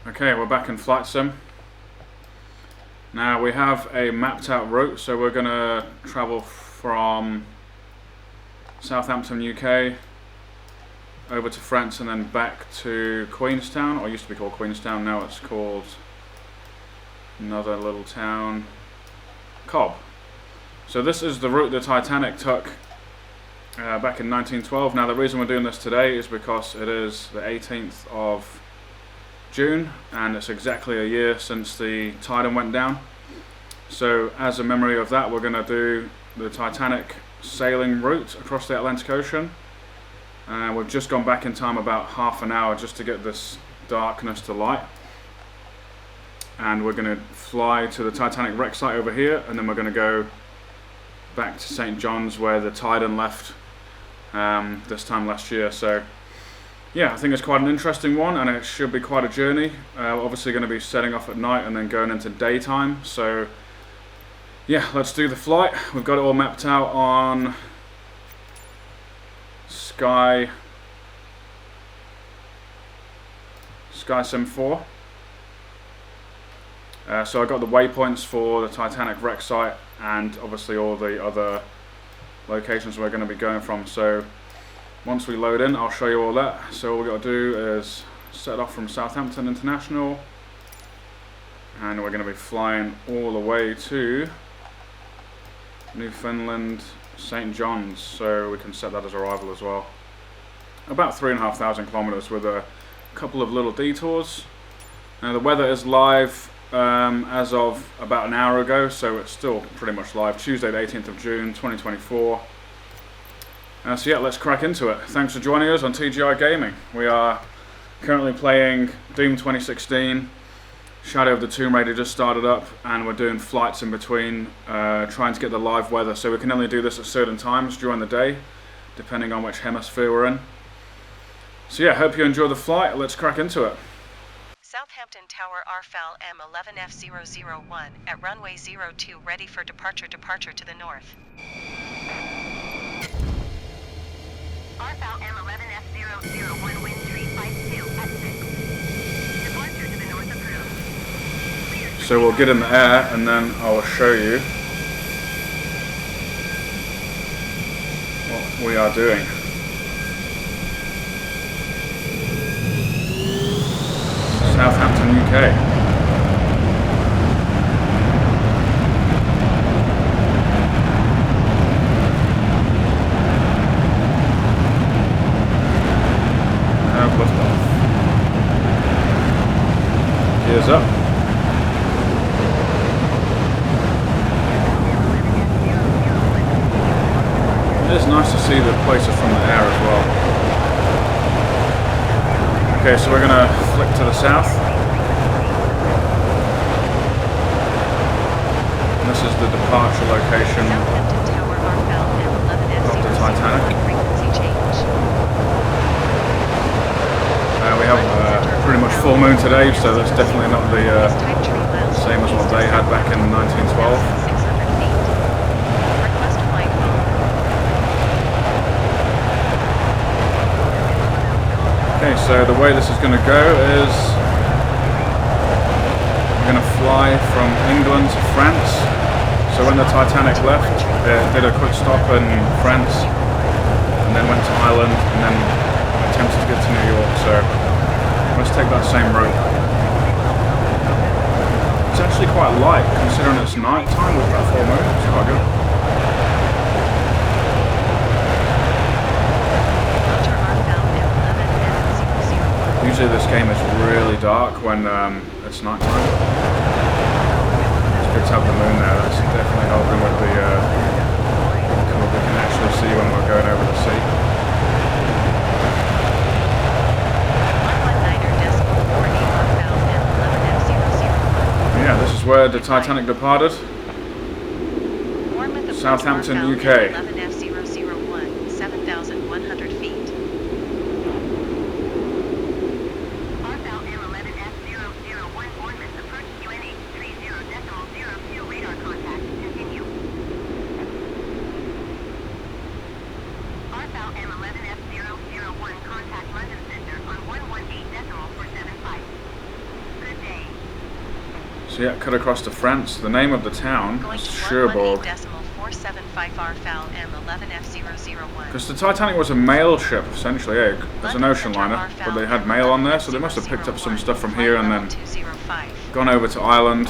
Okay, we're back in Flight Sim. Now we have a mapped out route, so we're going to travel from Southampton, UK, over to France and then back to Queenstown, or used to be called Queenstown, now it's called another little town, Cobb. So this is the route the Titanic took back in 1912. Now the reason we're doing this today is because it is the 18th of June and it's exactly a year since the Titan went down. So as a memory of that, we're going to do the Titanic sailing route across the Atlantic Ocean. We've just gone back in time about half an hour just to get this darkness to light. And we're going to fly to the Titanic wreck site over here, and then we're going to go back to Saint Johns where the Titan left this time last year. So yeah, I think it's quite an interesting one, and it should be quite a journey. We're obviously going to be setting off at night and then going into daytime. So yeah, let's do the flight. We've got it all mapped out on Sky Sim 4. So I got the waypoints for the Titanic wreck site and obviously all the other locations we're going to be going from. So once we load in, I'll show you all that. So all we got to do is set off from Southampton International, and we're going to be flying all the way to Newfoundland, Saint Johns, so we can set that as arrival as well. About 3,500 kilometers with a couple of little detours. Now the weather is live as of about an hour ago, so it's still pretty much live. Tuesday the 18th of June 2024. So yeah, let's crack into it. Thanks for joining us on TGI Gaming. We are currently playing Doom 2016. Shadow of the Tomb Raider just started up, and we're doing flights in between, trying to get the live weather. So we can only do this at certain times during the day, depending on which hemisphere we're in. So yeah, hope you enjoy the flight. Let's crack into it. Southampton Tower RFAL M11F001 at runway 02 ready for departure to the north. RFAL M11F001 wind 352 at 6. Departure to the north approved. So we'll get in the air and then I'll show you what we are doing. Southampton, UK. Liftoff. Gears up. It is nice to see the places from the air as well. Okay, so we're going to flick to the south. And this is the departure location of the Titanic. We have pretty much full moon today, so that's definitely not the same as what they had back in 1912. Okay, so the way this is going to go is we're going to fly from England to France. So when the Titanic left, it did a quick stop in France and then went to Ireland and then attempted to get to New York. So let's take that same route. It's actually quite light considering it's night time with that full moon. It's quite good. Usually this game is really dark when it's night time. It's good to have the moon there. That's definitely helping with the what we can actually see when we're going over the sea. Yeah, this is where the Titanic departed. Southampton, UK. 11F001, 7,100 feet. RFAL M11F001 Bournemouth, approach QNH 30.02 radar contact. Continue. RFAL M11F001 contact London Center on 118.475. So yeah, cut across to France. The name of the town Going is to Cherbourg. 118.475 RFAL M11F001. Because the Titanic was a mail ship, essentially, yeah. There's an ocean liner, but they had mail on there, so they must have picked up some stuff from here and then gone over to Ireland.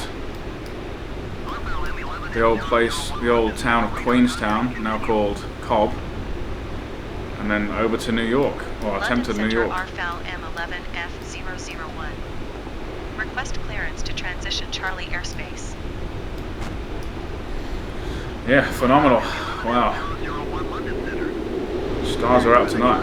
The old place, the old town of Queenstown, now called Cobb. And then over to New York, or attempted New York. RFAL M11F001. Request clearance to transition Charlie airspace. Yeah, phenomenal. Wow. Stars are out tonight.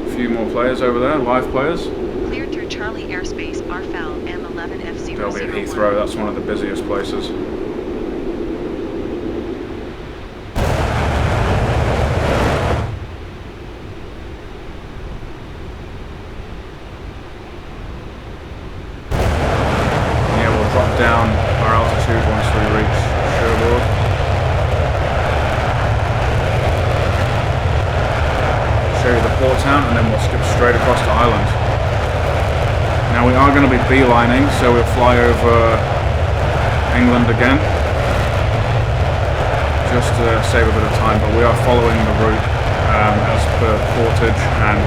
A few more players over there, live players. Cleared through Charlie airspace, RFAL M11F001. They'll be at Heathrow, that's one of the busiest places. Yeah, we'll drop down our altitude once we reach Cherbourg. Show you the port town and then we'll skip straight across to Ireland. Now we are going to be beelining, so we'll fly over England again, just to save a bit of time, but we are following the route as per portage and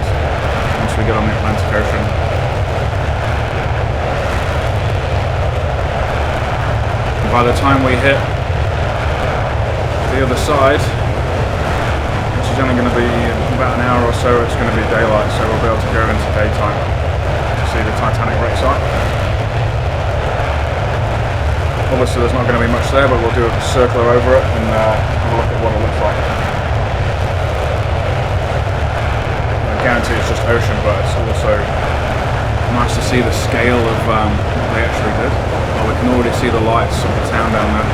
once we get on the Atlantic Ocean. By the time we hit the other side, which is only going to be about an hour or so, it's going to be daylight, so we'll be able to go into daytime. See the Titanic wreck site. Obviously there's not going to be much there, but we'll do a circular over it and have a look at what it looks like. I guarantee it's just ocean, but it's also nice to see the scale of what they actually did. Well, we can already see the lights of the town down there.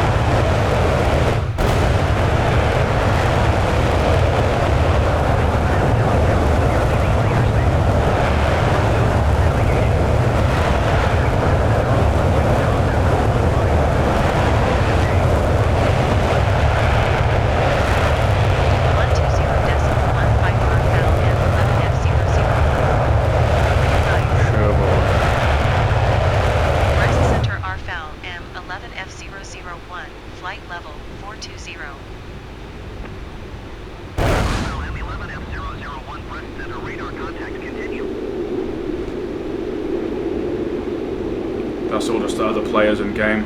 That's all just the other players in game.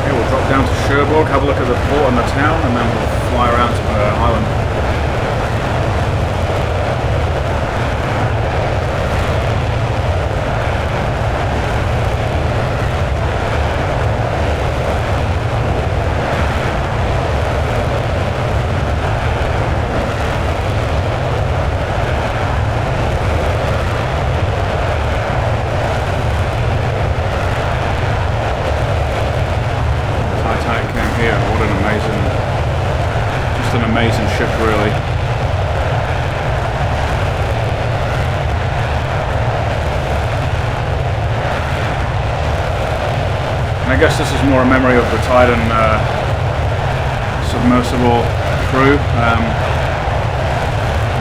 Okay, we'll drop down to Cherbourg, have a look at the port and the town, and then we'll fly around to Ireland. Amazing ship, really. And I guess this is more a memory of the Titan submersible crew, you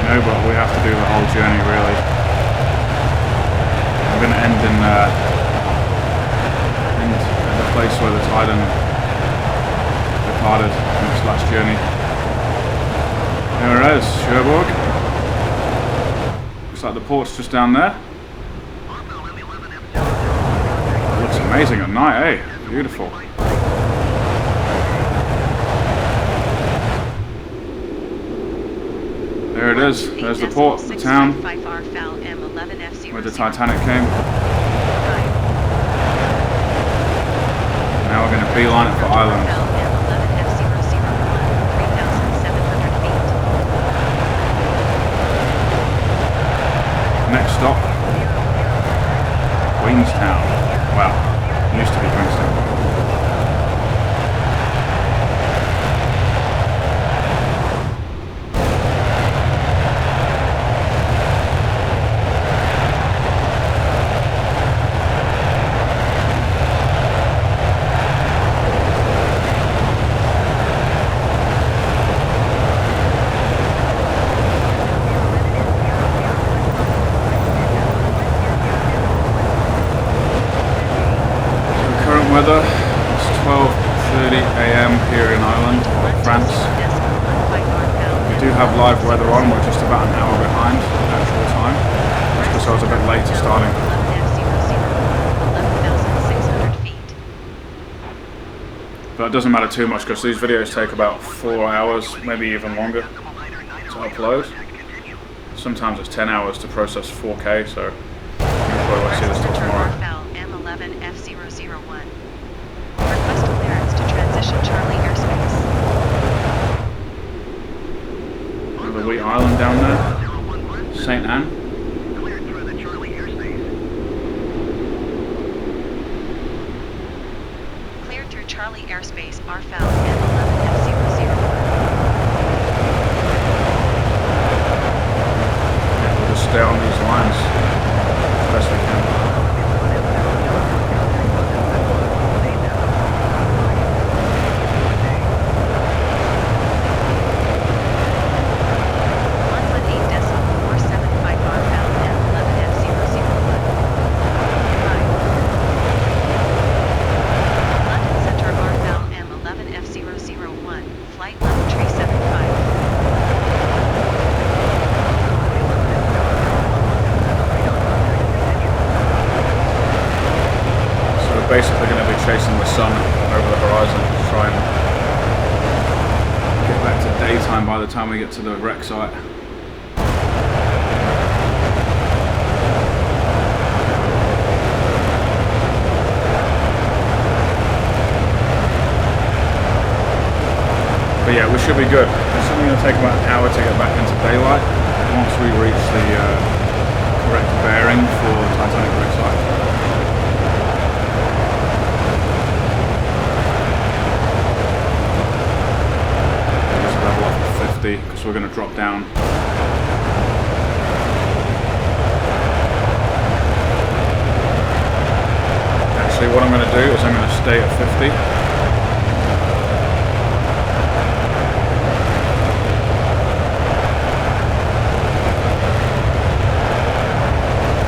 know, but we have to do the whole journey, really. I'm going to end at the place where the Titan departed in its last journey. There it is, Cherbourg. Looks like the port's just down there. It looks amazing at night, eh? Beautiful. There it is. There's the port, the town, where the Titanic came. Now we're going to beeline it for Ireland. Next stop, Queenstown. Wow, used to be Queenstown. have live weather on. We're just about an hour behind actual time. That's because I was a bit late to starting. 11,600 feet. But it doesn't matter too much because these videos take about 4 hours, maybe even longer to upload. Sometimes it's 10 hours to process 4K, so you probably won't see this till tomorrow. M11F001. Request clearance to transition Charlie airspace. Another wee island down there. Saint Anne. Cleared through Charlie airspace, RFAL M11F001. We'll just stay on these lines as best we can. Basically going to be chasing the sun over the horizon to try and get back to daytime by the time we get to the wreck site. But yeah, we should be good. It's only going to take about an hour to get back into daylight once we reach the correct bearing for the Titanic wreck site. Because we're going to drop down. Actually, what I'm going to do is I'm going to stay at 50.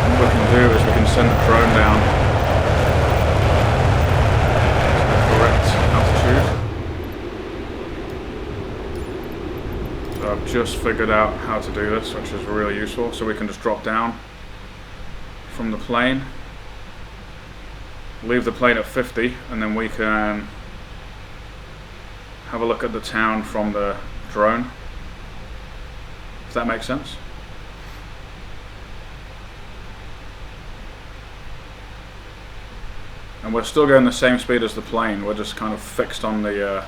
And what we can do is we can send the drone down to the correct altitude. I've just figured out how to do this, which is really useful. So we can just drop down from the plane, leave the plane at 50, and then we can have a look at the town from the drone. Does that make sense? And we're still going the same speed as the plane. We're just kind of fixed on the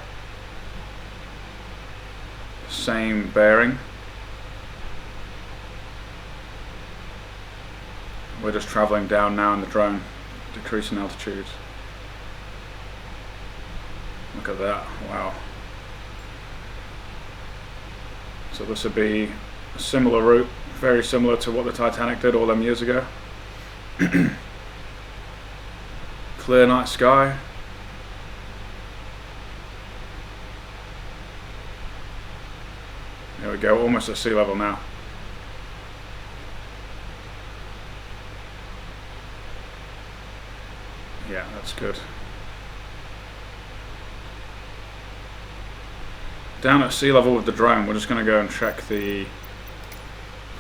same bearing. We're just traveling down now in the drone, decreasing altitude. Look at that, wow. So this would be a similar route, very similar to what the Titanic did all them years ago. Clear night sky. There we go, almost at sea level now. Yeah, that's good. Down at sea level with the drone, we're just going to go and check the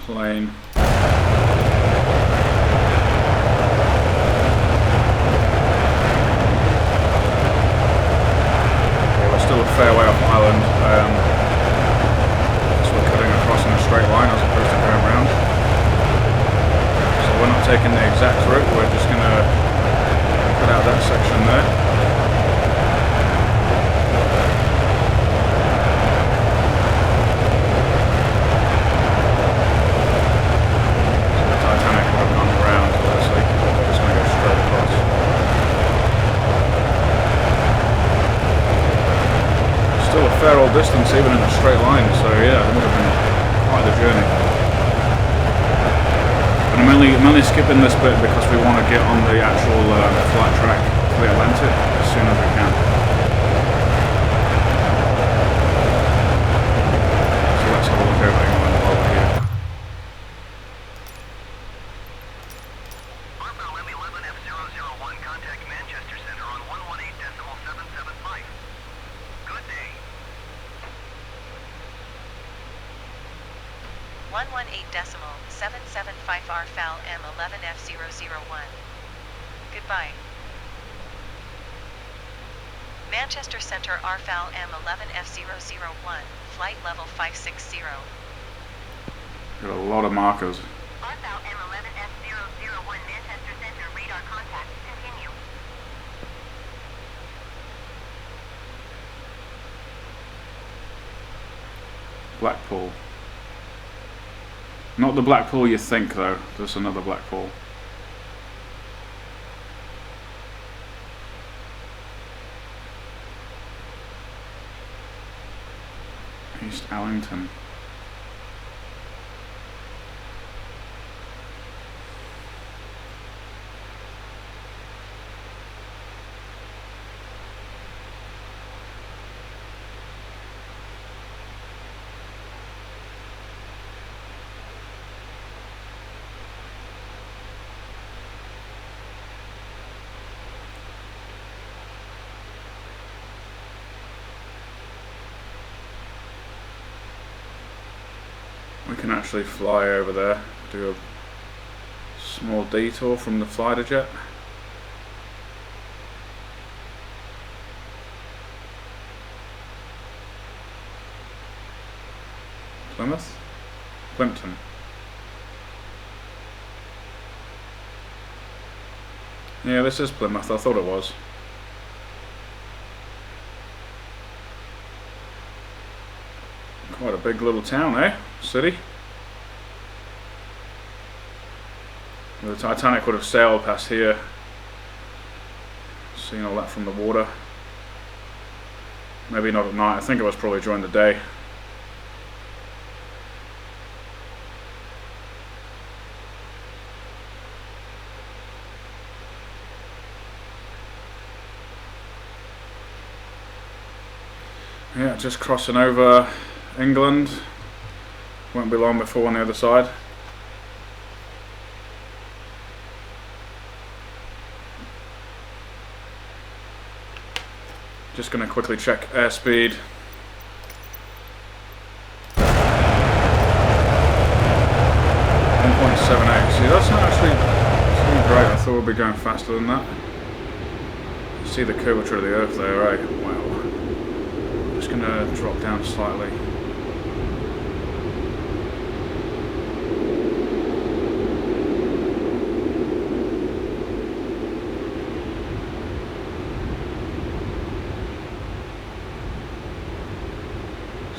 plane. Okay, we're still a fair way off island. In a straight line as opposed to going around. So we're not taking the exact route, we're just going to cut out that section there. So the Titanic would have gone around, obviously, but we're just going to go straight across. Still a fair old distance even in a straight line, so yeah, it would have been quite the journey. But I'm only skipping this bit because we want to get on the actual flight track for the Atlantic as soon as we can. So let's have a look over England while we're here. M11F001, contact Manchester Center on 118.775. Good day. 118.775 RFAL M11F001. Goodbye. Manchester Centre RFAL M11F001, flight level 560. Got a lot of markers. RFAL M11F001 Manchester Center radar contact. Continue. Blackpool. Not the Blackpool you think though, there's another Blackpool. East Allington. We can actually fly over there, do a small detour from the fighter jet. Plymouth? Plimpton. Yeah, this is Plymouth, I thought it was. Quite a big little town, eh? City. The Titanic would have sailed past here. Seen all that from the water. Maybe not at night, I think it was probably during the day. Yeah, just crossing over England. Won't be long before on the other side. Just going to quickly check airspeed. 1.78. See, that's not actually great. I thought we'd be going faster than that. See the curvature of the Earth there, right? Wow. Just going to drop down slightly.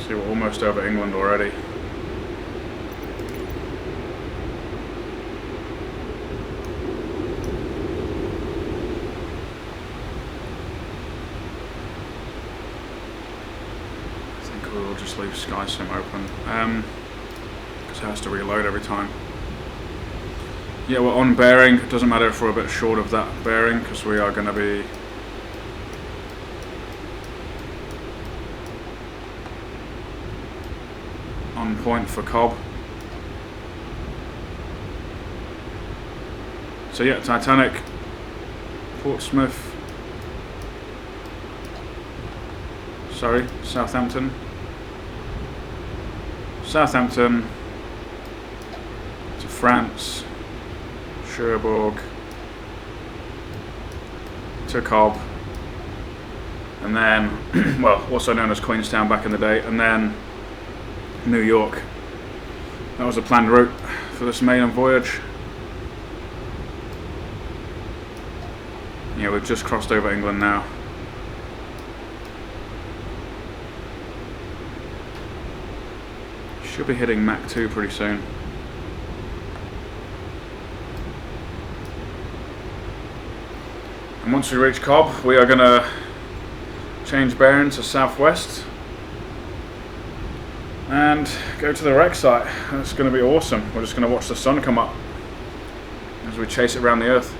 See, we're almost over England already. I think we'll just leave SkySim open, because it has to reload every time. Yeah, we're on bearing. It doesn't matter if we're a bit short of that bearing, because we are going to be on point for Cobb. So yeah, Titanic, Portsmouth, sorry, Southampton, to France, Cherbourg, to Cobb, and then, well, also known as Queenstown back in the day, and then New York. That was a planned route for this maiden voyage. Yeah, we've just crossed over England now. Should be hitting Mach 2 pretty soon. And once we reach Cobb, we are going to change bearing to southwest and go to the wreck site. That's going to be awesome. We're just going to watch the sun come up as we chase it around the Earth.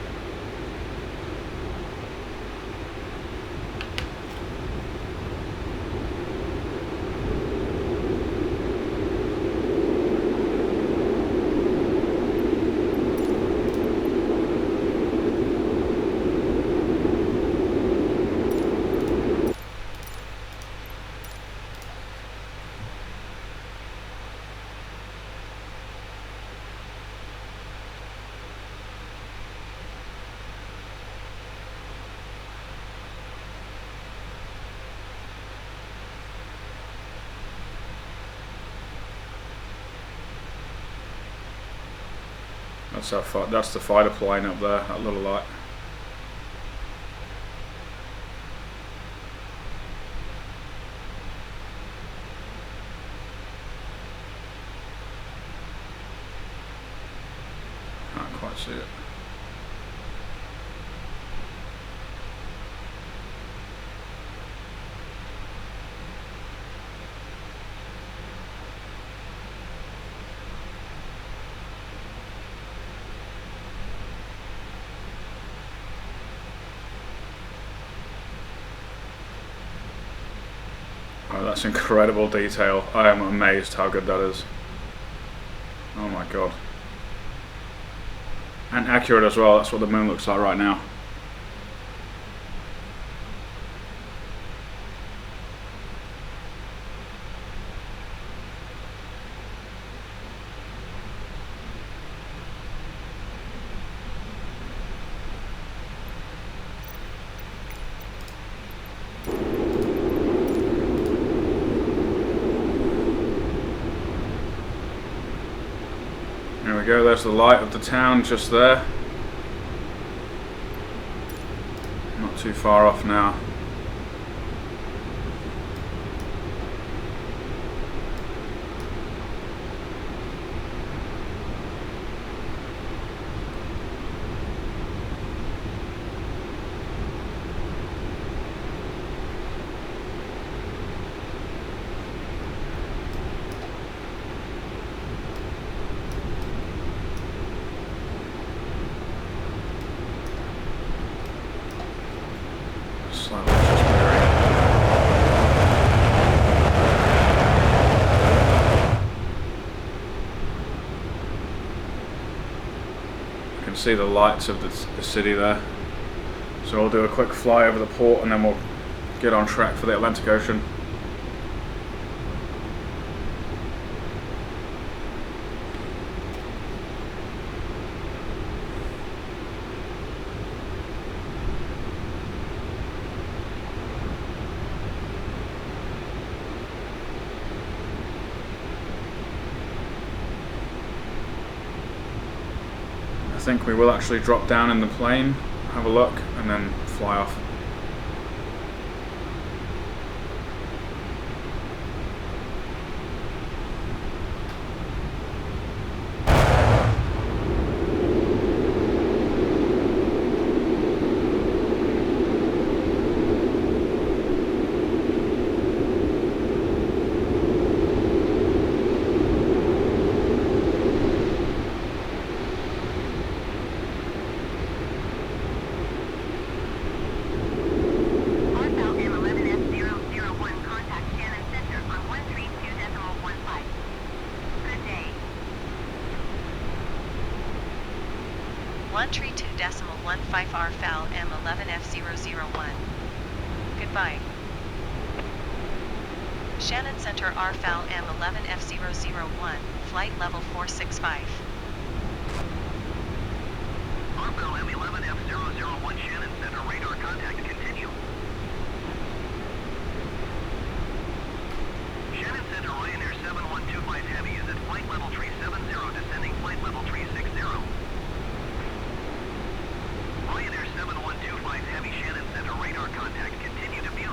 That's the fighter plane up there, that little light. Can't quite see it. Oh, that's incredible detail. I am amazed how good that is. Oh my god. And accurate as well, that's what the moon looks like right now. There we go, there's the light of the town just there. Not too far off now. Slightly just blurry. You can see the lights of the city there. So we'll do a quick fly over the port and then we'll get on track for the Atlantic Ocean. I think we will actually drop down in the plane, have a look, and then fly off. Contact Shannon Center on 132.15. Good day. 132.15 RFAL M11F001. Goodbye. Shannon Center RFAL M11F001, flight level 465. RFAL M11F001 Shannon Center radar contact continue. Shannon Center Ryanair 7125 Heavy is at flight level 370 descending flight level 360. Ryanair 7125 Heavy Shannon Center radar contact continue to mute.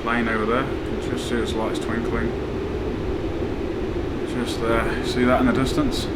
Plane over there, you can just see its lights twinkling. Just there, see that in the distance?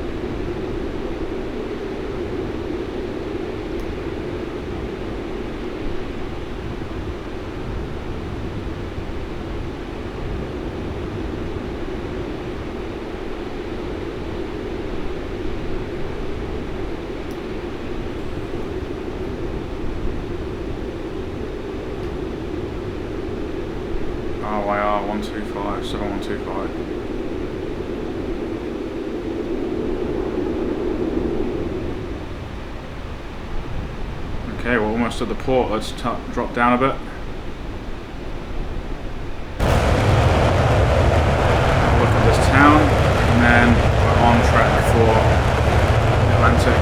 RYR 125, 7125. Okay, we're almost at the port. Let's drop down a bit. for the Atlantic.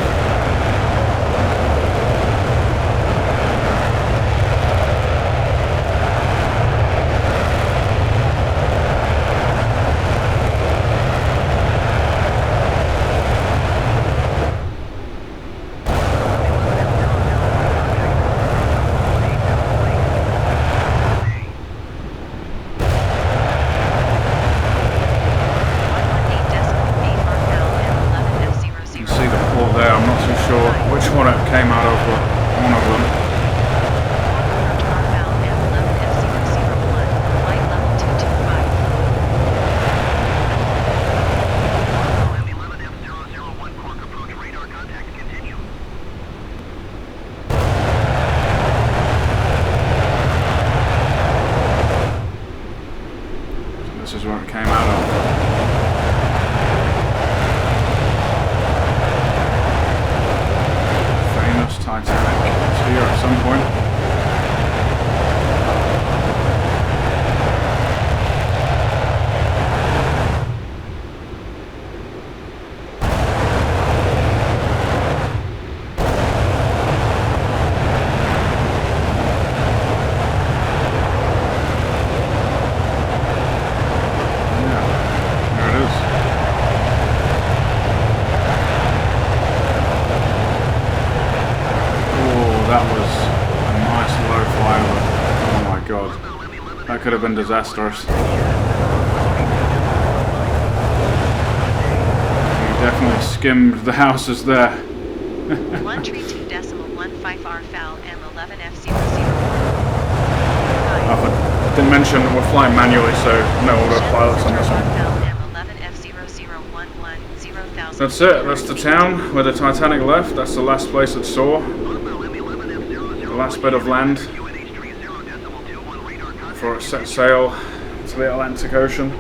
This is where it came out of. Famous Titanic. It's here at some point. That could have been disastrous. You definitely skimmed the houses there. 132.15 RFAL M11F001. I didn't mention we're flying manually, so no autopilots on this one. That's it, that's the town where the Titanic left. That's the last place it saw. The last bit of land before it set sail to the Atlantic Ocean.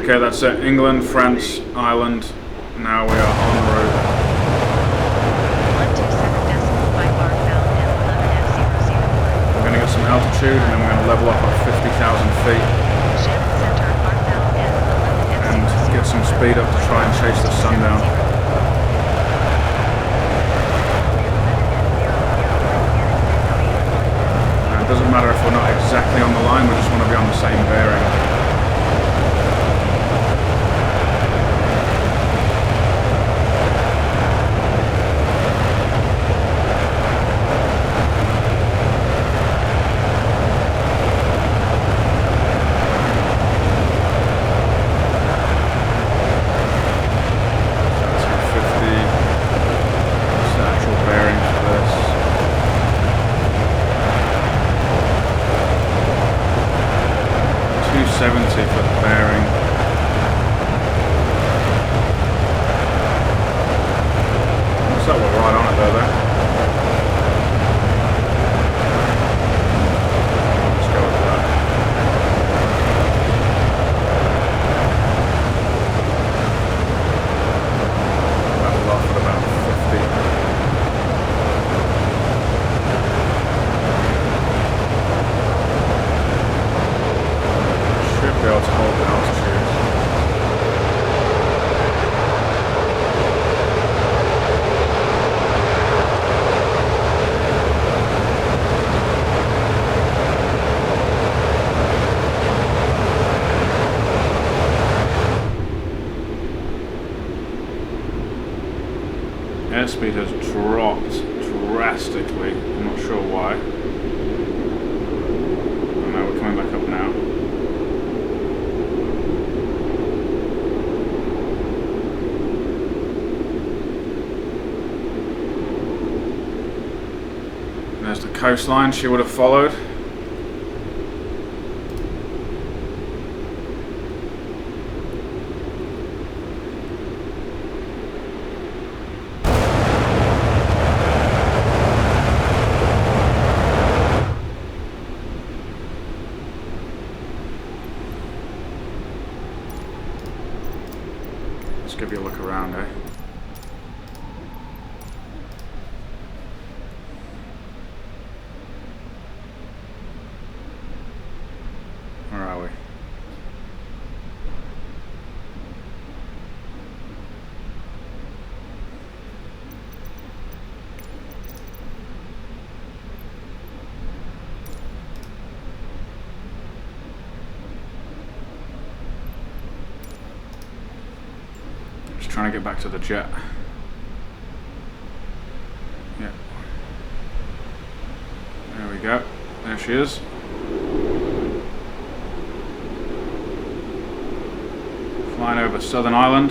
Okay, that's it. England, France, Ireland. Now we are en route. 127.5 We're going to get some altitude and then we're going to level up at 50,000 feet and get some speed up to try and chase the sun down. It doesn't matter if we're not exactly on the line, we just want to be on the same bearing. Airspeed has dropped drastically. I'm not sure why. Oh no, we're coming back up now. There's the coastline she would have followed. Let's give you a look around, eh? trying to get back to the jet. Yeah. There we go. There she is. Flying over Southern Ireland.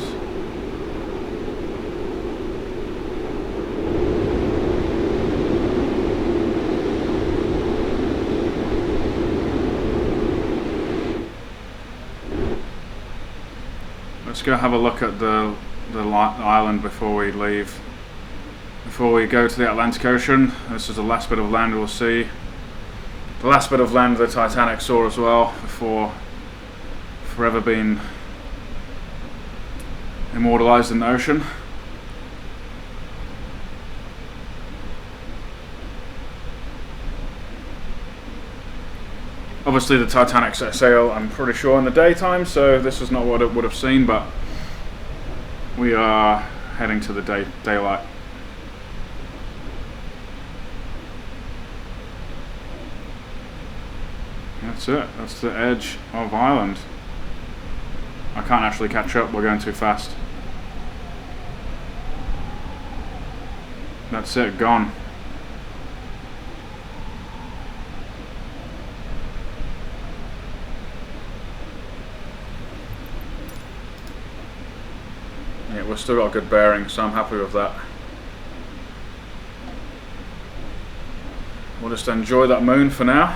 Let's go have a look at the island before we leave. Before we go to the Atlantic Ocean. This is the last bit of land we'll see. The last bit of land the Titanic saw as well, before forever being immortalized in the ocean. Obviously the Titanic set sail, I'm pretty sure, in the daytime, so this is not what it would have seen, but we are heading to the daylight. That's it, that's the edge of Ireland. I can't actually catch up, we're going too fast. That's it, gone. Yeah, we've still got a good bearing, so I'm happy with that. We'll just enjoy that moon for now.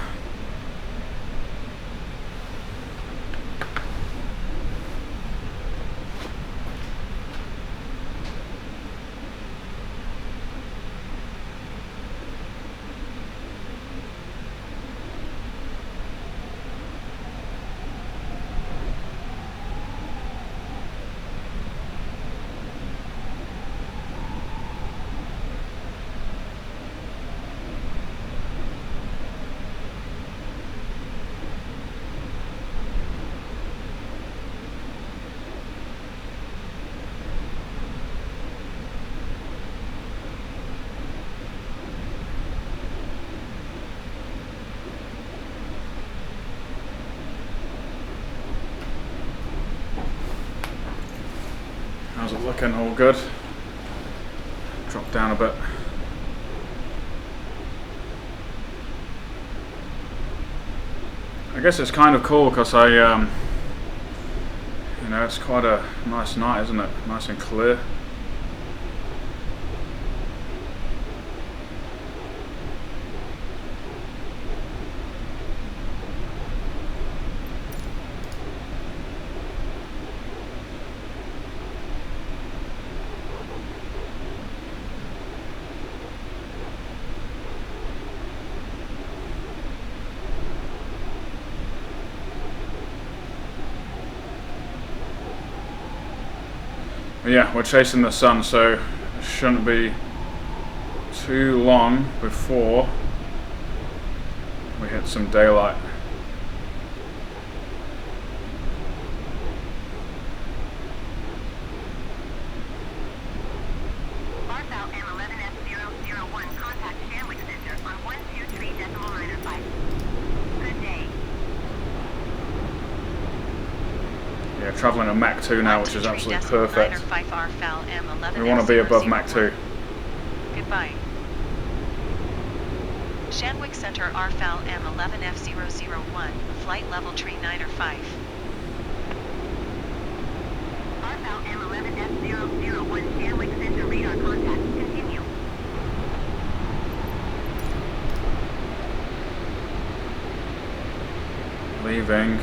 How's it looking? All good. Drop down a bit. I guess it's kind of cool because you know, it's quite a nice night, isn't it? Nice and clear. Yeah, we're chasing the sun, so it shouldn't be too long before we hit some daylight. RFAL M11F001, contact Sandwich Center on 123.95. Good day. Yeah, travelling at Mach 2 now, which is absolutely perfect. We want to be above Mach 2. Goodbye. Sandwich Center RFAL M11F001, flight level tree 9 or 5. RFAL M11F001, Sandwich Center radar contact. Continue. Leaving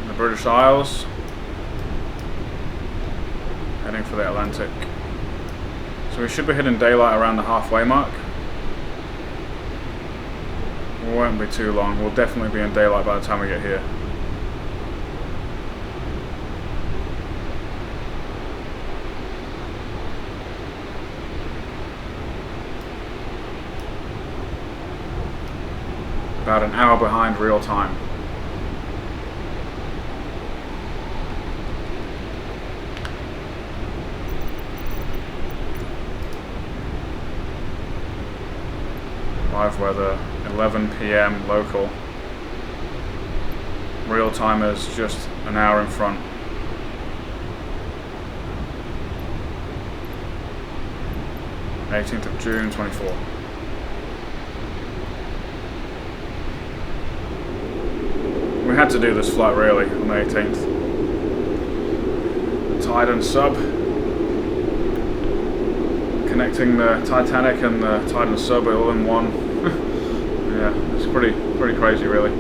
the British Isles, heading for the Atlantic. So we should be hitting daylight around the halfway mark. It won't be too long. We'll definitely be in daylight by the time we get here. About an hour behind real time. Live weather, 11 PM local. Real time is just an hour in front. 18th of June 24. We had to do this flight really on the 18th. Tide and sub. Connecting the Titanic and the Tide and sub all in one. Yeah, it's pretty crazy really.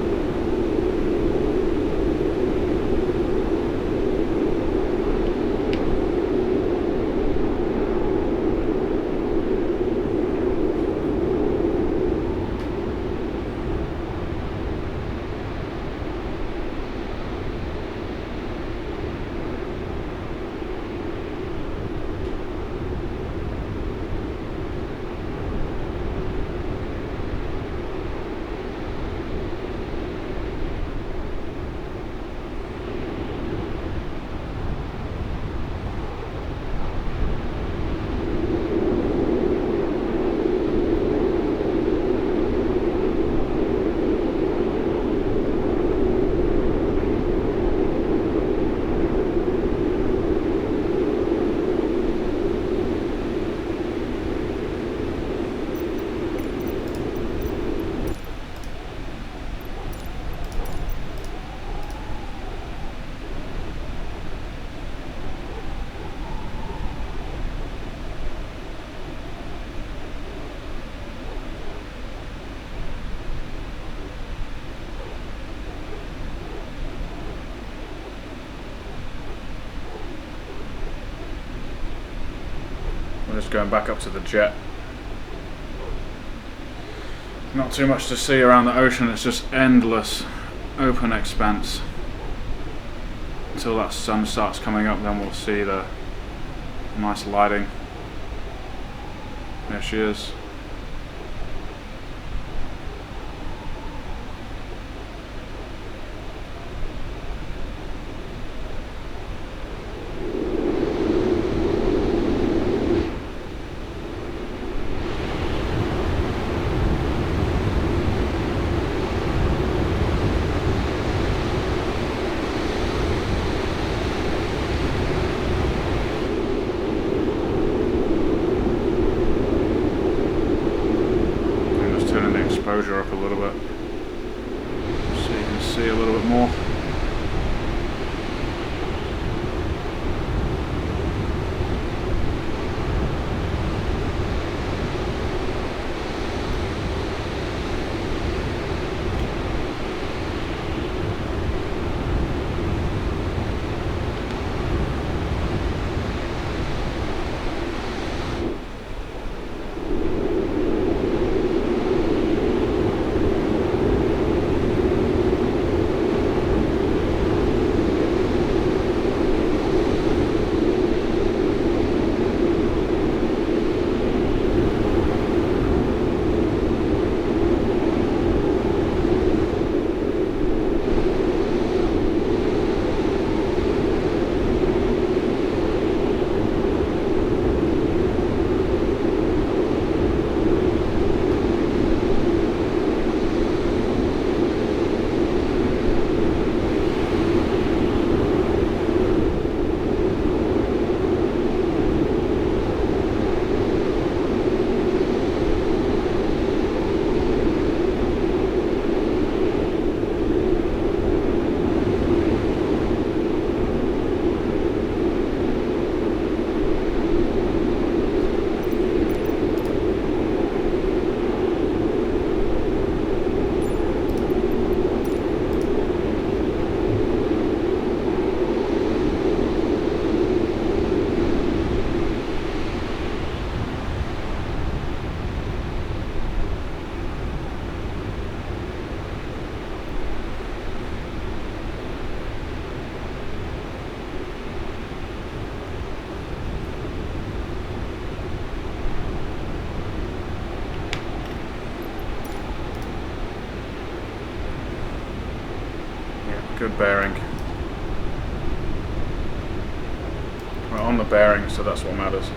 We're just going back up to the jet. Not too much to see around the ocean, it's just endless open expanse. Until that sun starts coming up, then we'll see the nice lighting. There she is. Exposure up a little bit so you can see a little bit more. Good bearing. We're on the bearing, so that's what matters.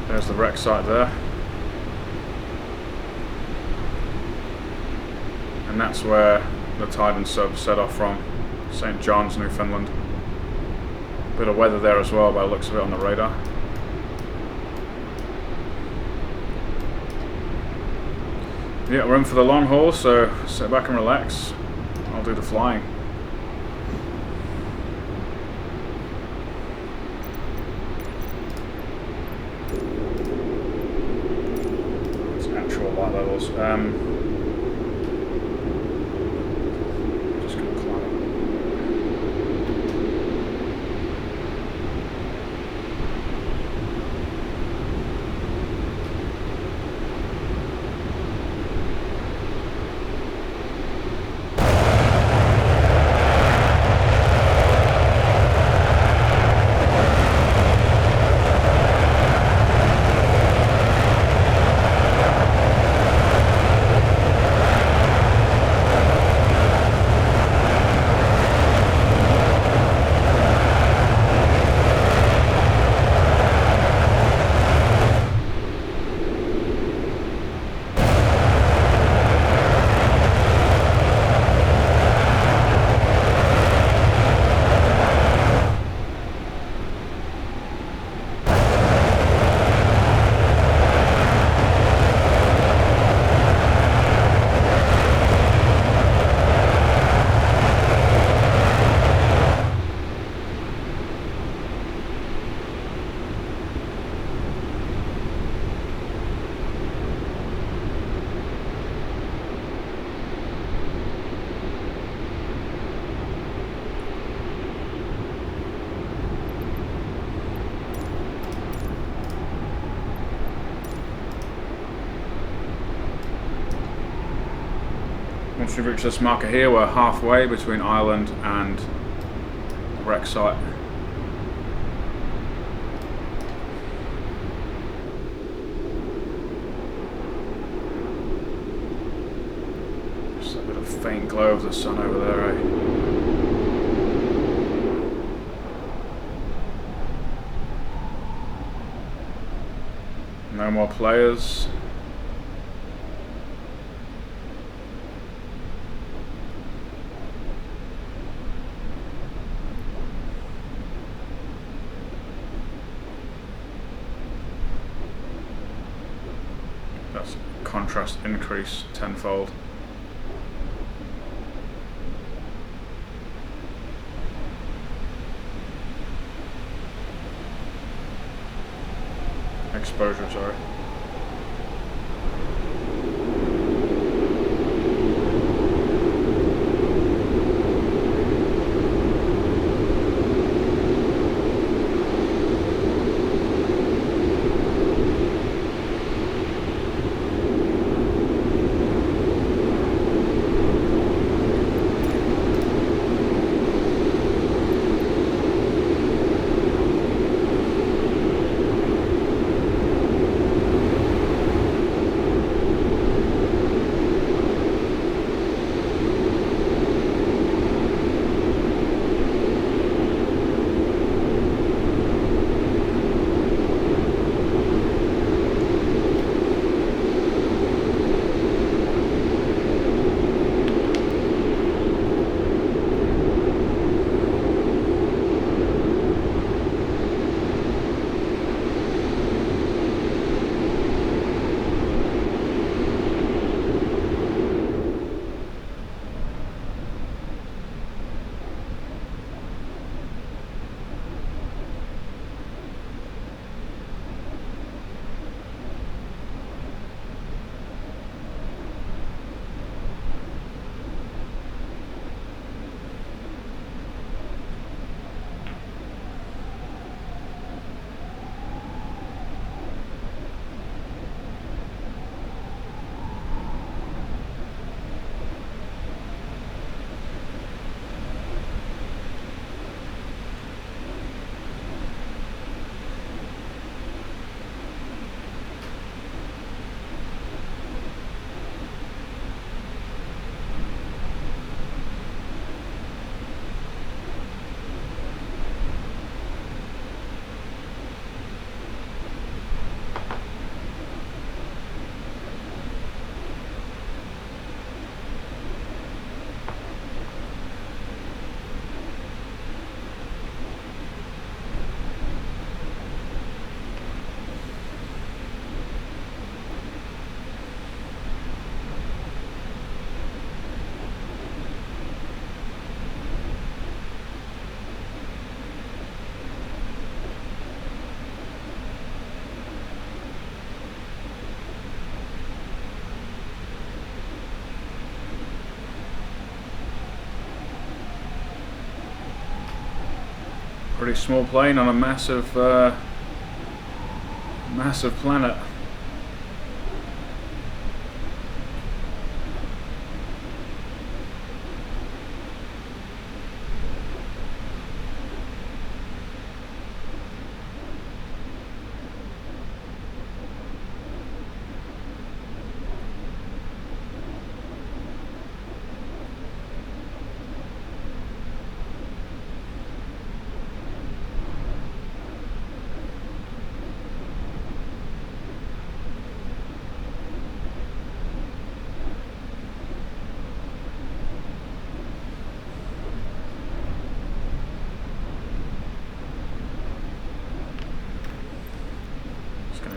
There's the wreck site there. And that's where the Titan sub set off from Saint Johns, Newfoundland. Bit of weather there as well by the looks of it on the radar. Yeah, we're in for the long haul, so sit back and relax. I'll do the flying. It's actual light levels. Just gonna climb. Once we reach this marker here, we're halfway between Ireland and the wreck site. Just a bit of faint glow of the sun over there, eh? No more players. That's contrast increase tenfold. Exposure, sorry. Pretty small plane on a massive, massive planet.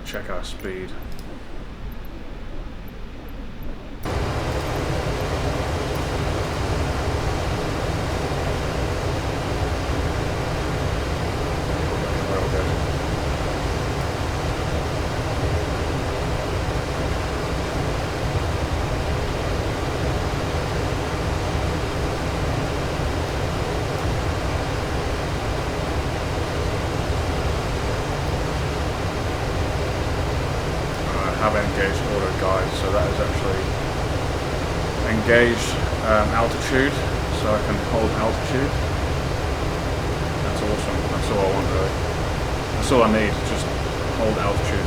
Check our speed. Have engaged auto guide, so that is actually engaged altitude, so I can hold altitude. That's awesome. That's all I want really. That's all I need, just hold altitude.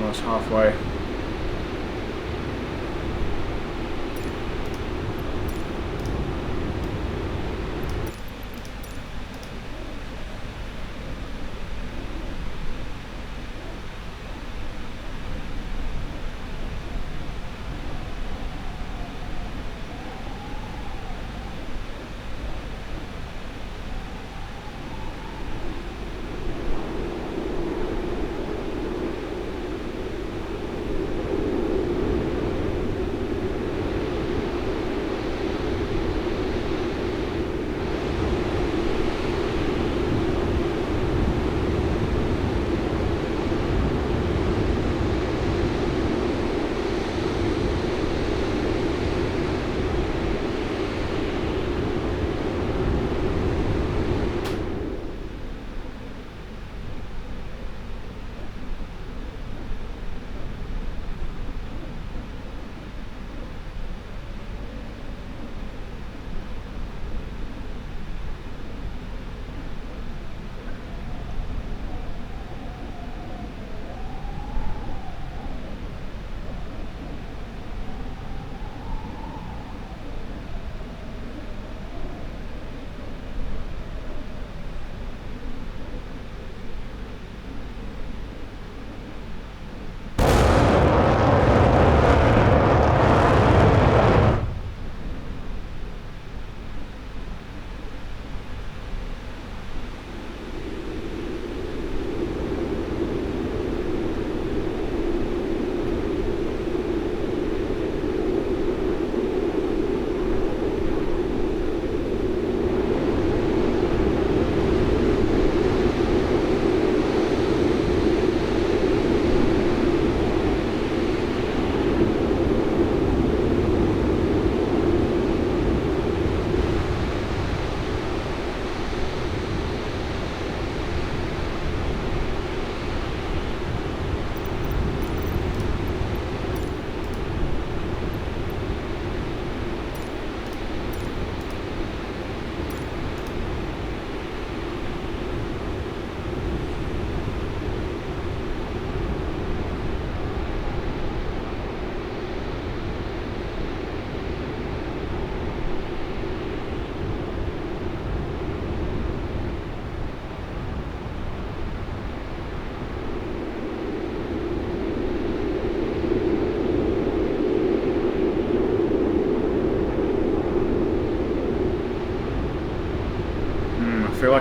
Almost halfway.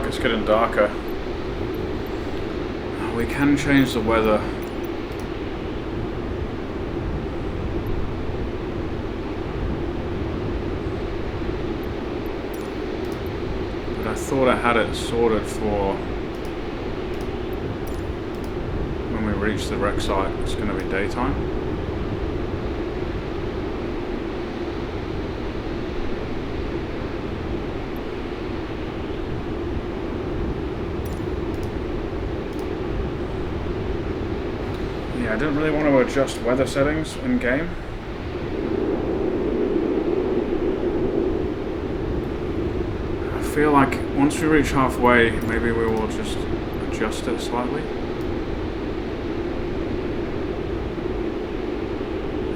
it's getting darker. We can change the weather. But I thought I had it sorted for when we reach the wreck site. It's going to be daytime. I didn't really want to adjust weather settings in game. I feel like once we reach halfway, maybe we will just adjust it slightly.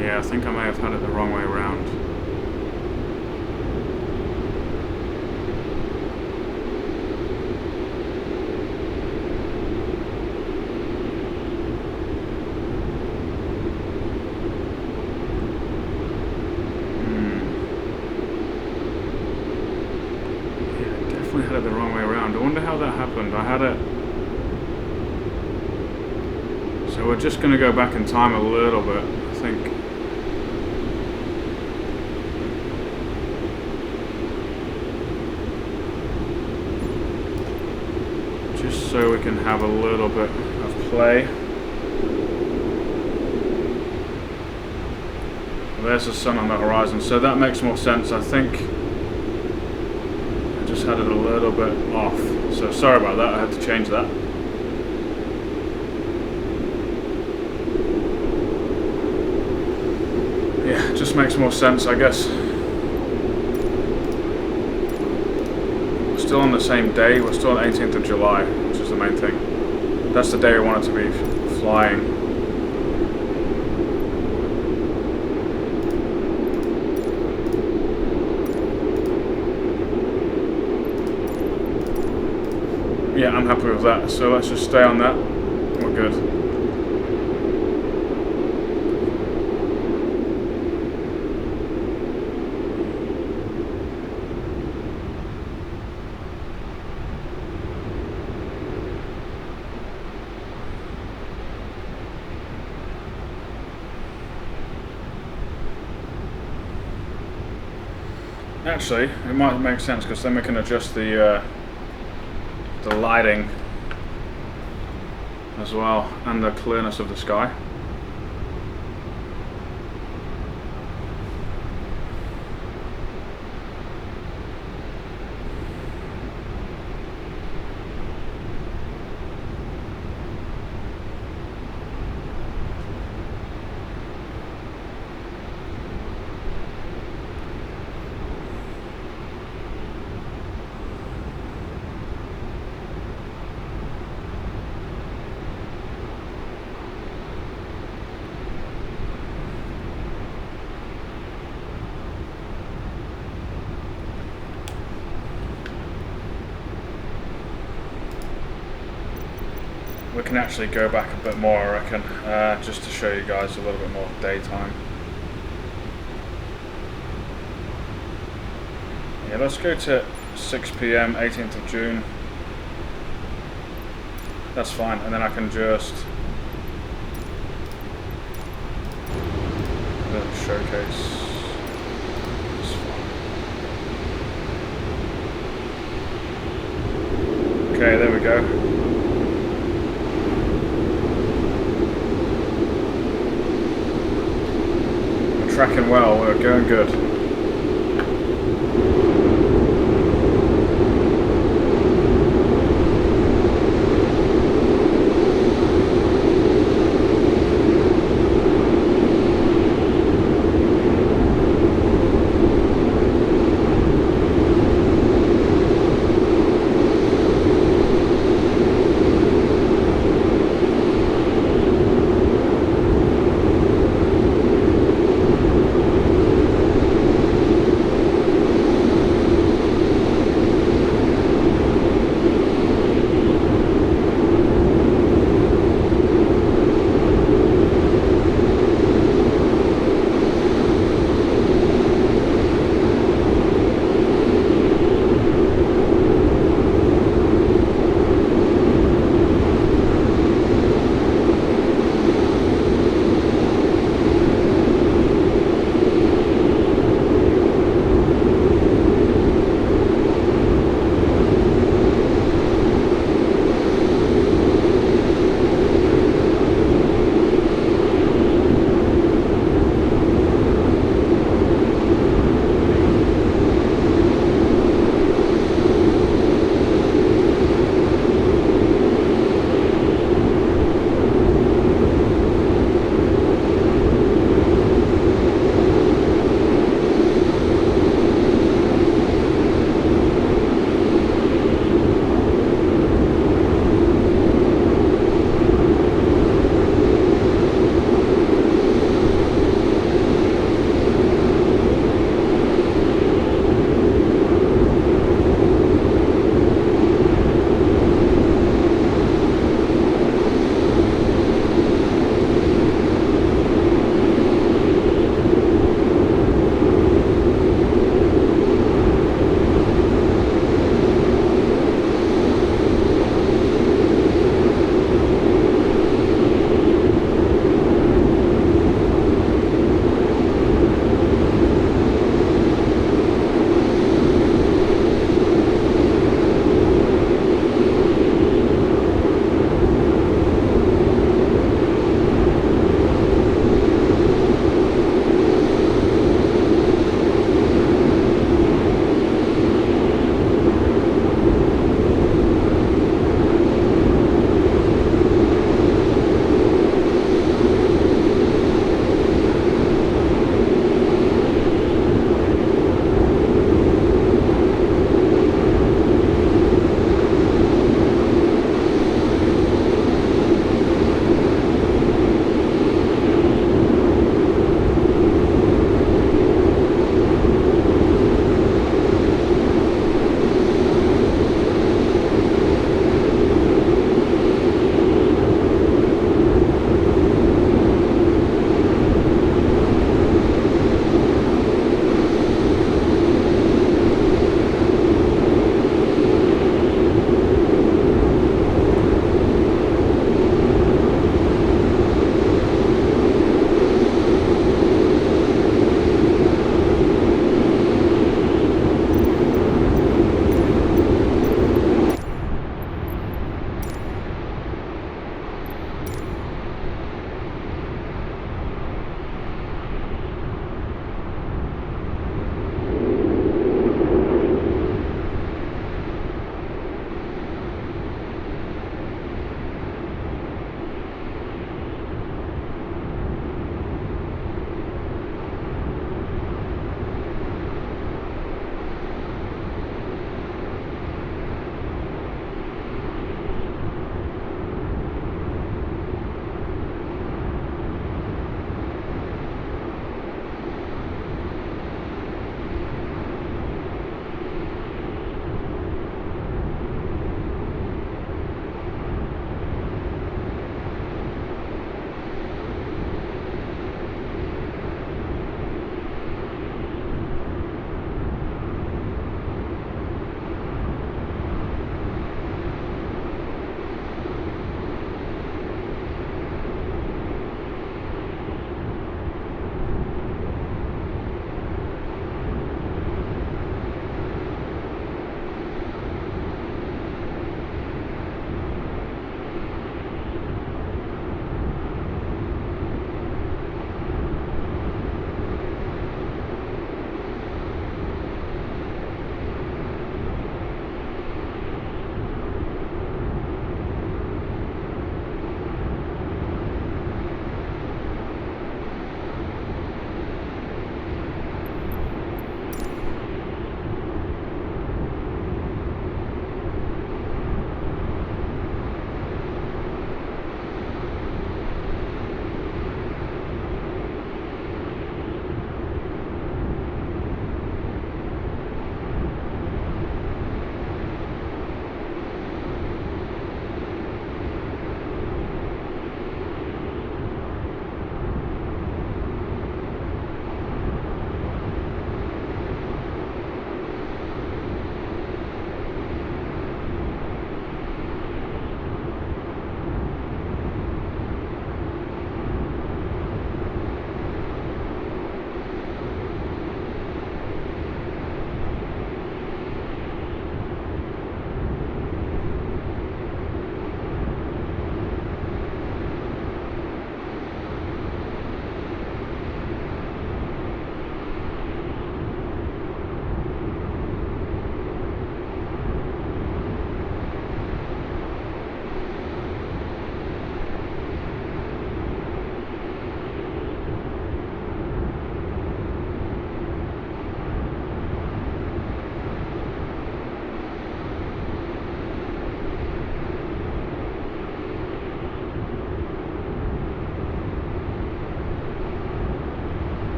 Yeah, I think I may have had it the wrong way around. Had it the wrong way around. I wonder how that happened. I had it. So we're just going to go back in time a little bit, I think. Just so we can have a little bit of play. There's the sun on the horizon, so that makes more sense. I think just had it a little bit off, so sorry about that. I had to change that. Yeah, it just makes more sense, I guess. We're still on the same day. We're still on 18th of July, which is the main thing. That's the day we want it to be flying. Yeah, I'm happy with that, so let's just stay on that. We're good. Actually, it might make sense because then we can adjust the lighting as well and the clearness of the sky. We can actually go back a bit more, I reckon, just to show you guys a little bit more daytime. Yeah, let's go to 6 PM, 18th of June. That's fine, and then I can just showcase. That's fine. Okay, there we go. Tracking well, we're going good.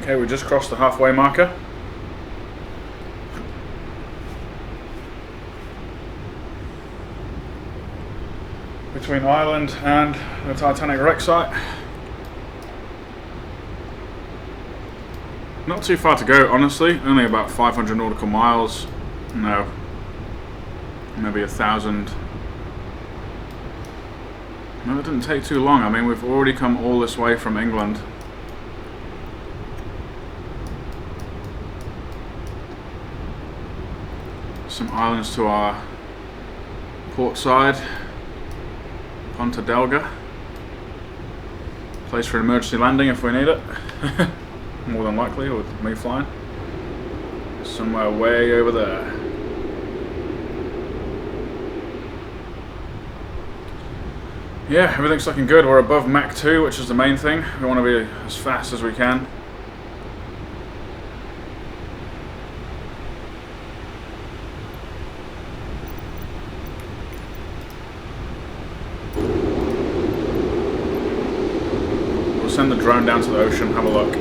Okay, we just crossed the halfway marker. Between Ireland and the Titanic wreck site. Not too far to go, honestly. Only about 500 nautical miles. No. Maybe 1,000. No, it didn't take too long. I mean, we've already come all this way from England. Some islands to our port side. Ponta Delga. Place for an emergency landing if we need it. More than likely, with me flying. Somewhere way over there. Yeah, everything's looking good. We're above Mach 2, which is the main thing. We want to be as fast as we can. We'll send the drone down to the ocean, have a look.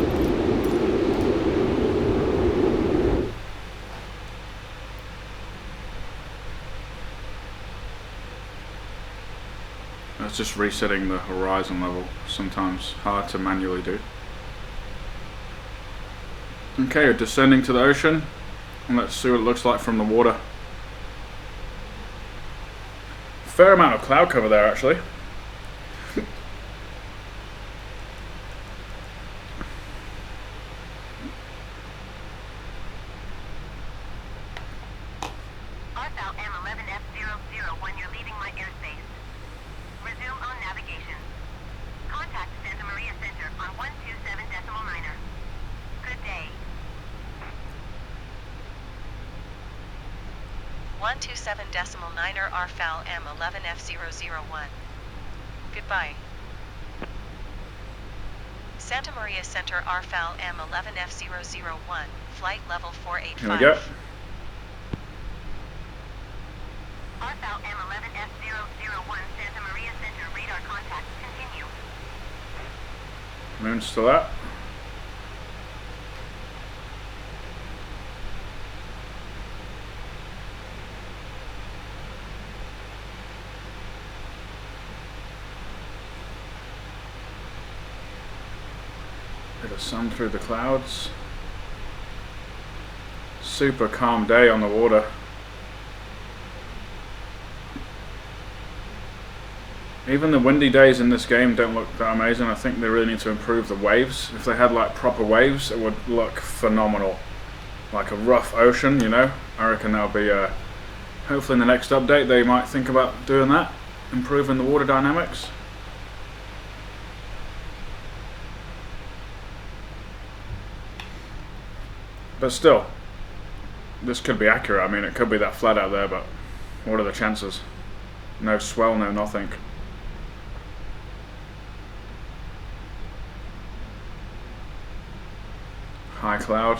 It's just resetting the horizon level, sometimes hard to manually do. Okay, we're descending to the ocean, and let's see what it looks like from the water. Fair amount of cloud cover there, actually. RFAL M11F00 when you're leaving my airspace. Resume on navigation. Contact Santa Maria Center on 127.9er. Good day. 127.9er RFAL M11F001. Goodbye. Santa Maria Center RFAL M11F001. Flight level 485. Here we go. RFAL M11F001 Santa Maria Center radar contact. Continue. Moon's still out. Bit of sun through the clouds. Super calm day on the water. Even the windy days in this game don't look that amazing. I think they really need to improve the waves. If they had like proper waves, it would look phenomenal. Like a rough ocean, you know. I reckon that'll be, hopefully in the next update they might think about doing that. Improving the water dynamics. But still, this could be accurate. I mean, it could be that flat out there, but what are the chances? No swell, no nothing. High cloud.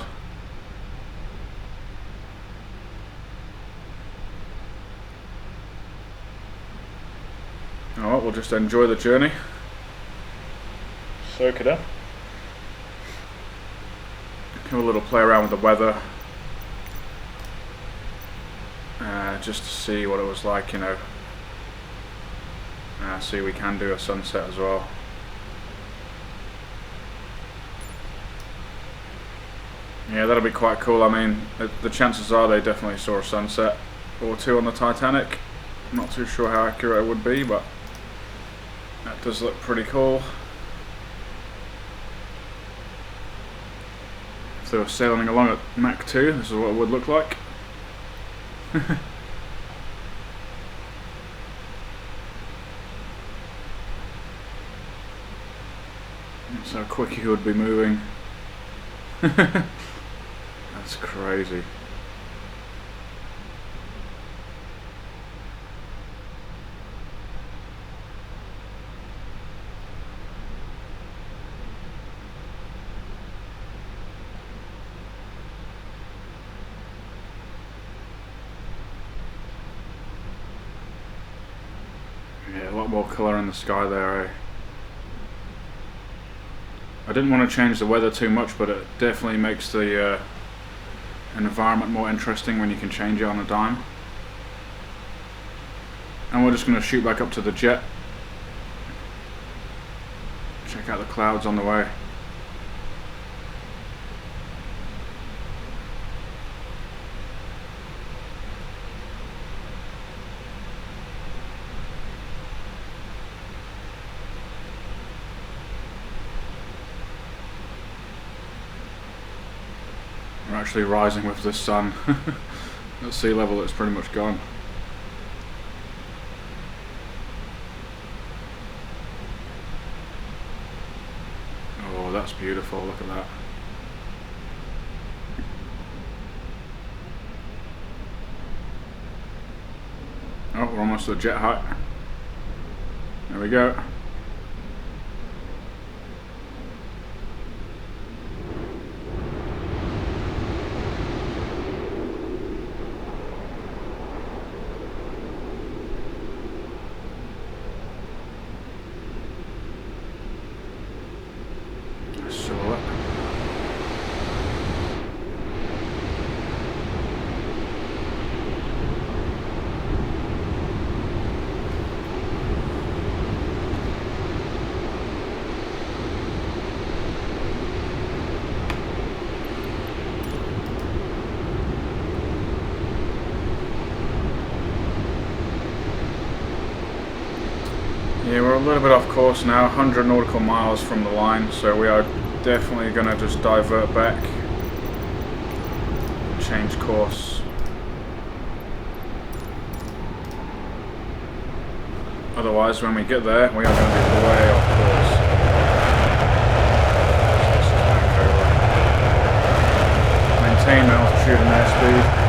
Alright, we'll just enjoy the journey. Soak it up. Have a little play around with the weather. Just to see what it was like, you know. See, we can do a sunset as well. Yeah, that'll be quite cool. I mean, the chances are they definitely saw a sunset or two on the Titanic. I'm not too sure how accurate it would be, but that does look pretty cool. If they were sailing along at Mach 2, this is what it would look like. That's how quick he would be moving. That's crazy. Yeah, a lot more colour in the sky there, eh? I didn't want to change the weather too much, but it definitely makes the environment more interesting when you can change it on a dime. And we're just going to shoot back up to the jet. Check out the clouds on the way. We're actually rising with the sun. At sea level it's pretty much gone. Oh, that's beautiful, look at that. Oh, we're almost at jet height. There we go. Yeah, we're a little bit off course now, 100 nautical miles from the line, so we are definitely going to just divert back, change course. Otherwise, when we get there, we are going to be way off course. Maintain altitude and airspeed.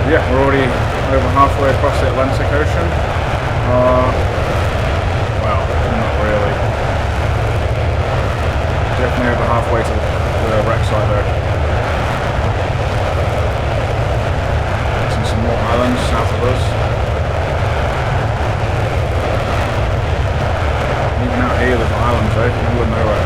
Yeah, we're already over halfway across the Atlantic Ocean. Well, not really. Definitely over halfway to the wreck site there. Missing some more islands south of us. Even out here there's islands, eh? Middle of nowhere.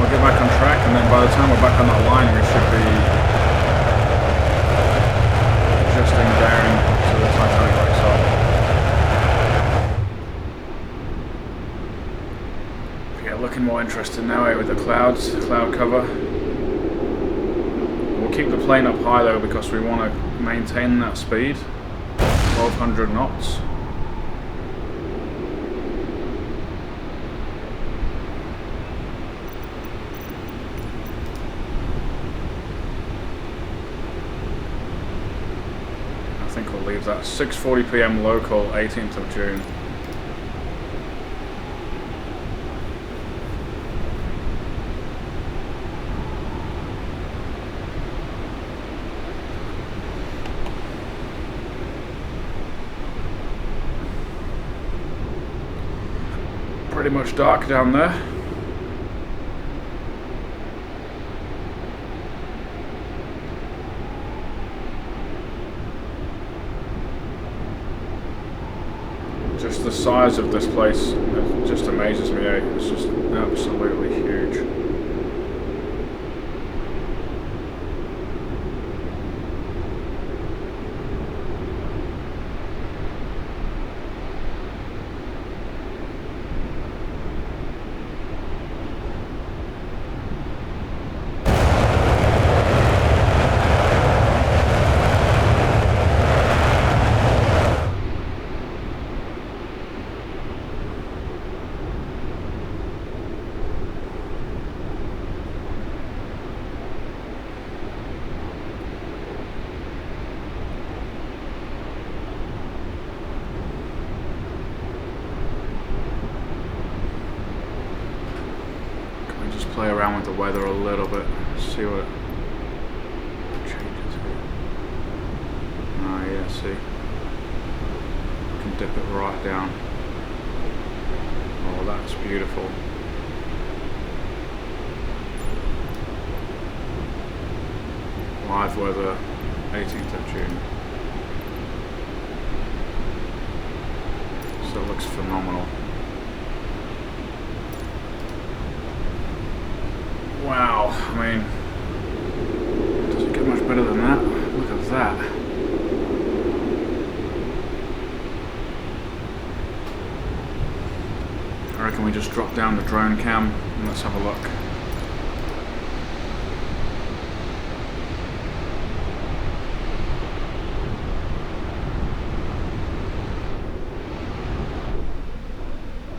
Get back on track, and then by the time we're back on that line we should be adjusting down to the Titanic right side. Yeah, looking more interesting now, eh, with the clouds, cloud cover. We'll keep the plane up high though because we want to maintain that speed, 1200 knots. I think we'll leave that 6:40 PM local, 18th of June. Pretty much dark down there. Just the size of this place, it just amazes me, eh? It's just absolutely huge. around with the weather a little bit, see what it changes here. Ah, yeah, see. I can dip it right down. Oh, that's beautiful. Live weather, 18th of June. So it looks phenomenal. Wow, I mean, does it get much better than that? Look at that. I reckon we just drop down the drone cam and let's have a look.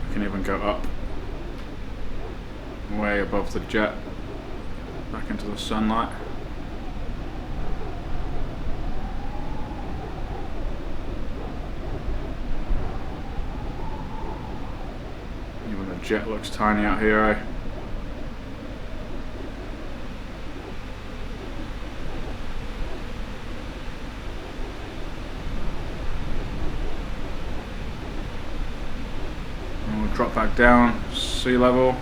We can even go up way above the jet, back into the sunlight. Even the jet looks tiny out here, eh? And we'll drop back down, sea level.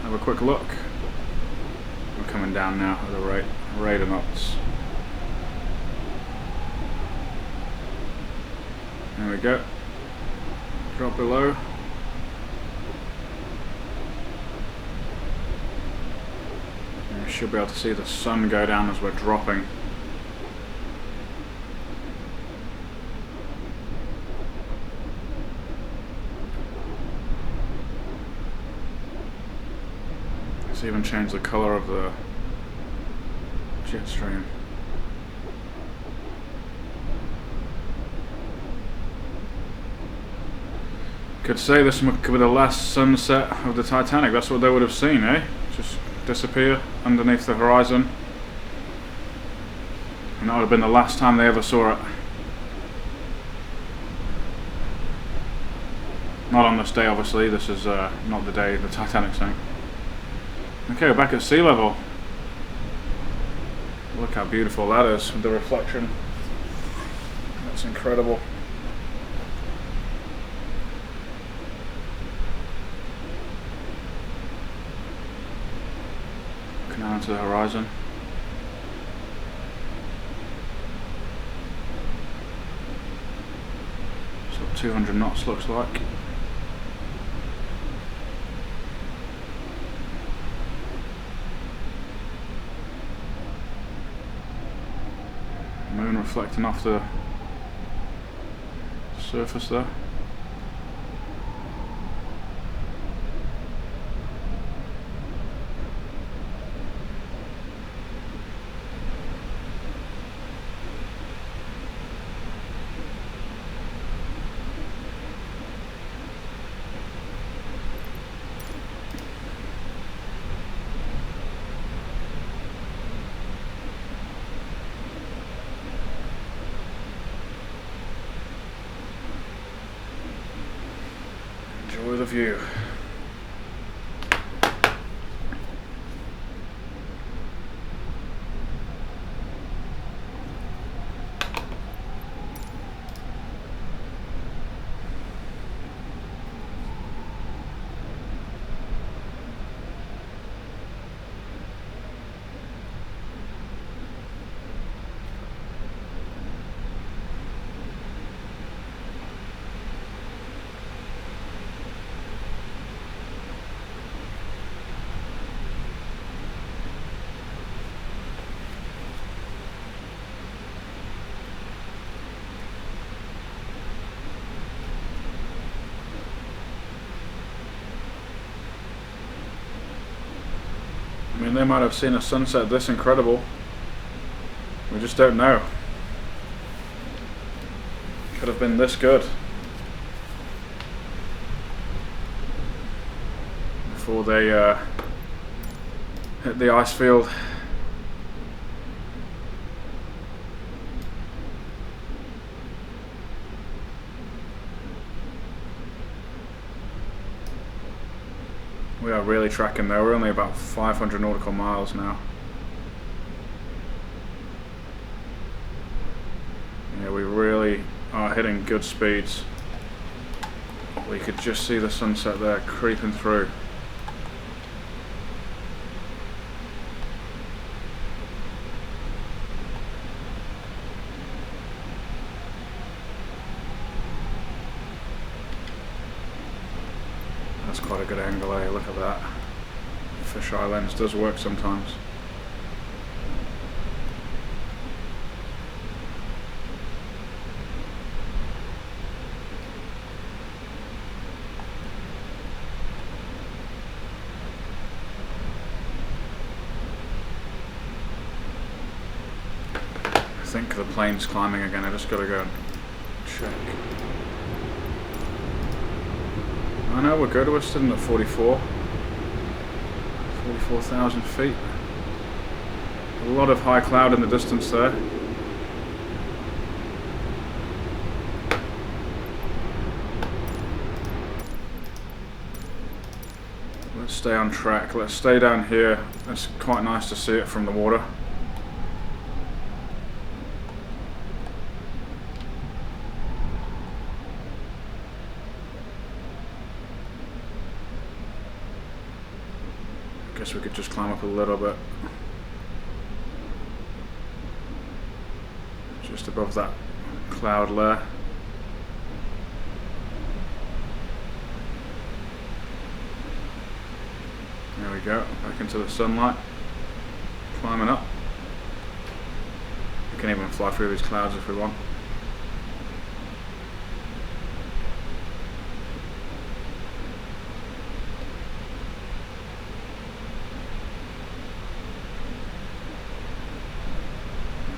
Have a quick look. We're coming down now at a rate of knots. There we go. Drop below. And we should be able to see the sun go down as we're dropping. Let's even change the color of the jet stream. Could say this could be the last sunset of the Titanic. That's what they would have seen, eh? Just disappear underneath the horizon. And that would have been the last time they ever saw it. Not on this day, obviously. This is not the day the Titanic sank. Okay, we're back at sea level. Look how beautiful that is with the reflection. That's incredible. Looking out into the horizon. So 200 knots looks like. Moon reflecting off the surface there. Enjoy the view. I mean, they might have seen a sunset this incredible. We just don't know. Could have been this good. Before they hit the ice field. We are really tracking there. We're only about 500 nautical miles now. Yeah, we really are hitting good speeds. We could just see the sunset there creeping through. That's quite a good angle, eh? Look at that. Fisheye lens does work sometimes. I think the plane's climbing again. I just gotta go and check. I know we're good. We're sitting at 44,000 feet. A lot of high cloud in the distance there. Let's stay on track. Let's stay down here. It's quite nice to see it from the water. Guess we could just climb up a little bit. Just above that cloud layer. There we go, back into the sunlight. Climbing up. We can even fly through these clouds if we want.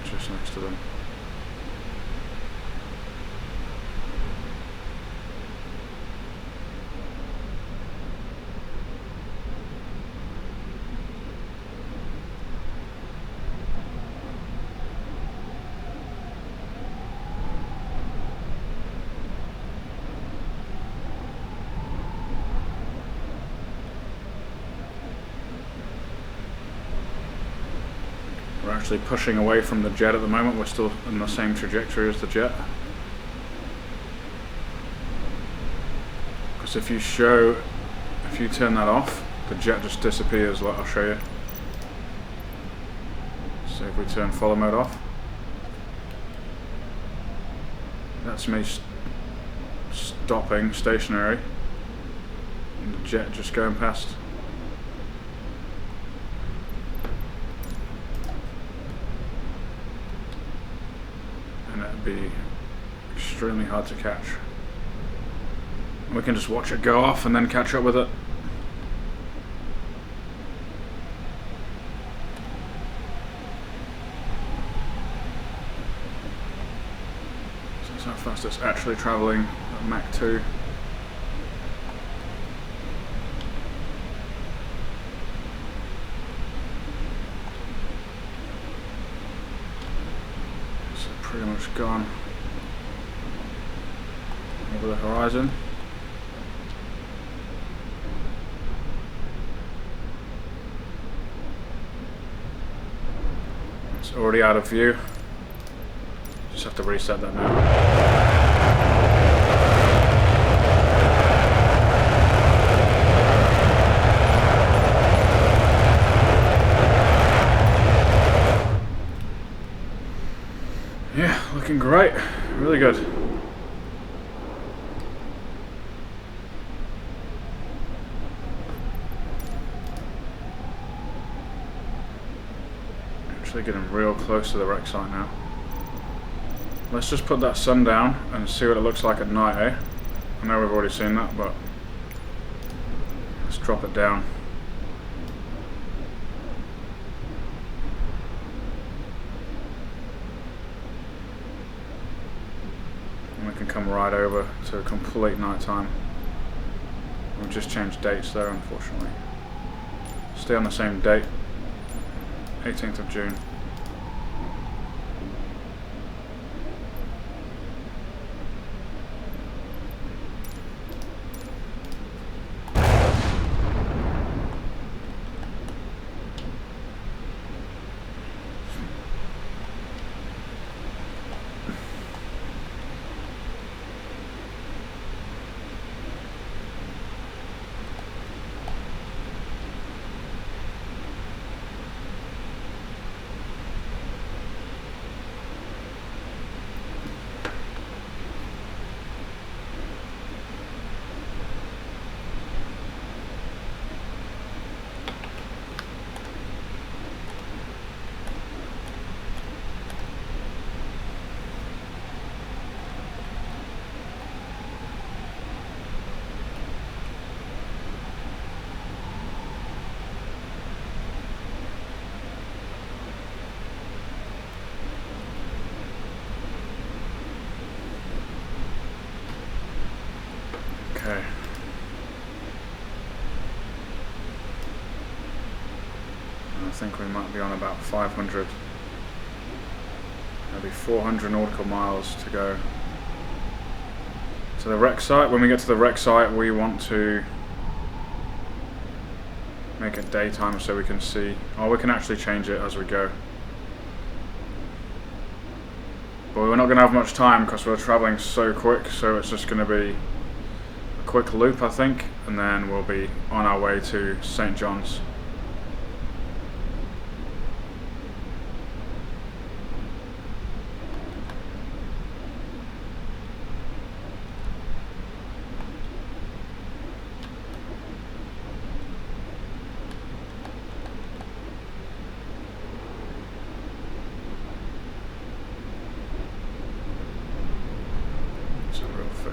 Just next to them. We're actually pushing away from the jet at the moment. We're still in the same trajectory as the jet. Because if you turn that off, the jet just disappears. Like I'll show you. So if we turn follow mode off, that's me stopping stationary, and the jet just going past. And it'd be extremely hard to catch. We can just watch it go off and then catch up with it. So that's how fast it's actually traveling at Mach 2. Pretty much gone over the horizon. It's already out of view. Just have to reset that now. Yeah, looking great. Really good. Actually getting real close to the wreck site now. Let's just put that sun down and see what it looks like at night, eh? I know we've already seen that, but let's drop it down. Come right over to complete night time. We've just changed dates there, unfortunately. Stay on the same date, 18th of June. think we might be on about 500, maybe 400 nautical miles to go to the wreck site. When we get to the wreck site, we want to make it daytime so we can see. Oh, we can actually change it as we go. But we're not going to have much time because we're traveling so quick, so it's just going to be a quick loop, I think, and then we'll be on our way to Saint Johns.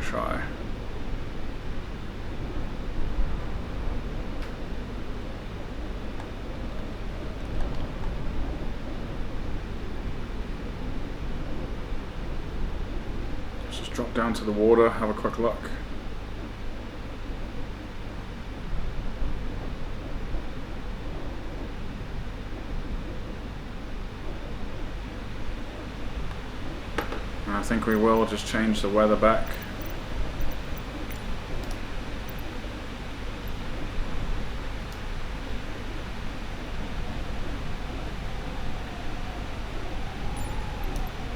Try. Let's just drop down to the water, have a quick look. And I think we will just change the weather back.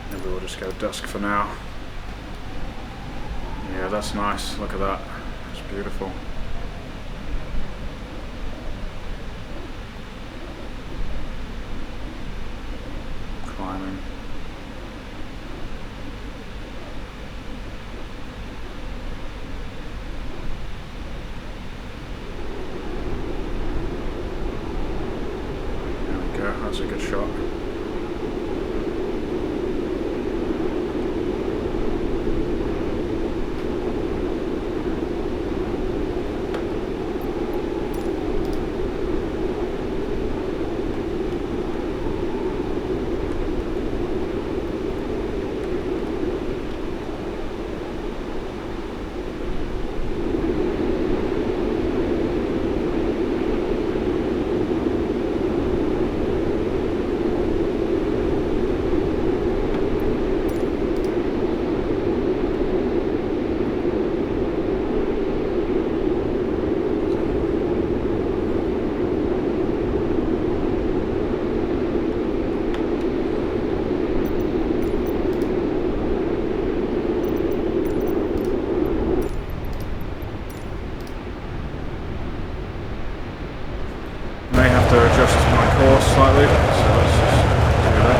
Maybe we'll just go dusk for now. Yeah, that's nice. Look at that. It's beautiful. Climbing. There we go. That's a good shot. To adjust my course slightly, so let's just do that.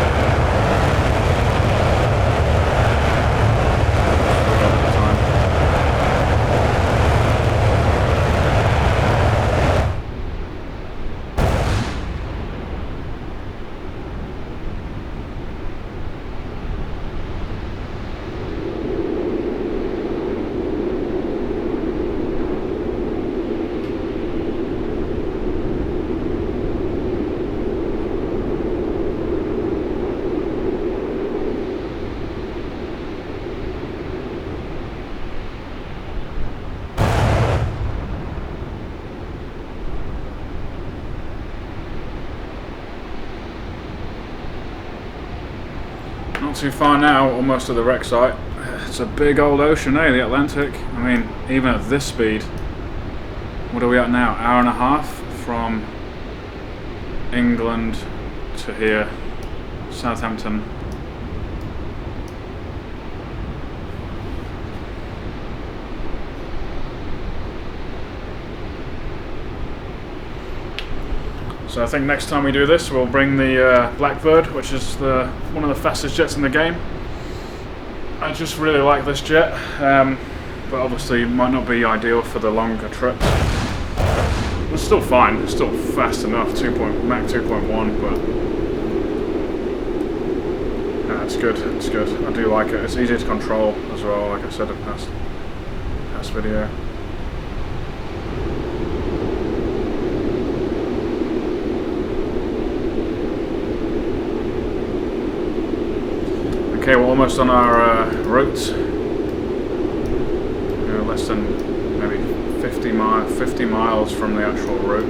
Not too far now, almost at the wreck site. It's a big old ocean, eh, the Atlantic. I mean, even at this speed, what are we at now? Hour and a half from England to here, Southampton. So I think next time we do this, we'll bring the Blackbird, which is one of the fastest jets in the game. I just really like this jet, but obviously it might not be ideal for the longer trips. It's still fine, it's still fast enough, Mach 2.1, but it's good, it's good. I do like it. It's easy to control as well, like I said in past video. Okay, we're almost on our route. We're less than maybe 50 miles from the actual route.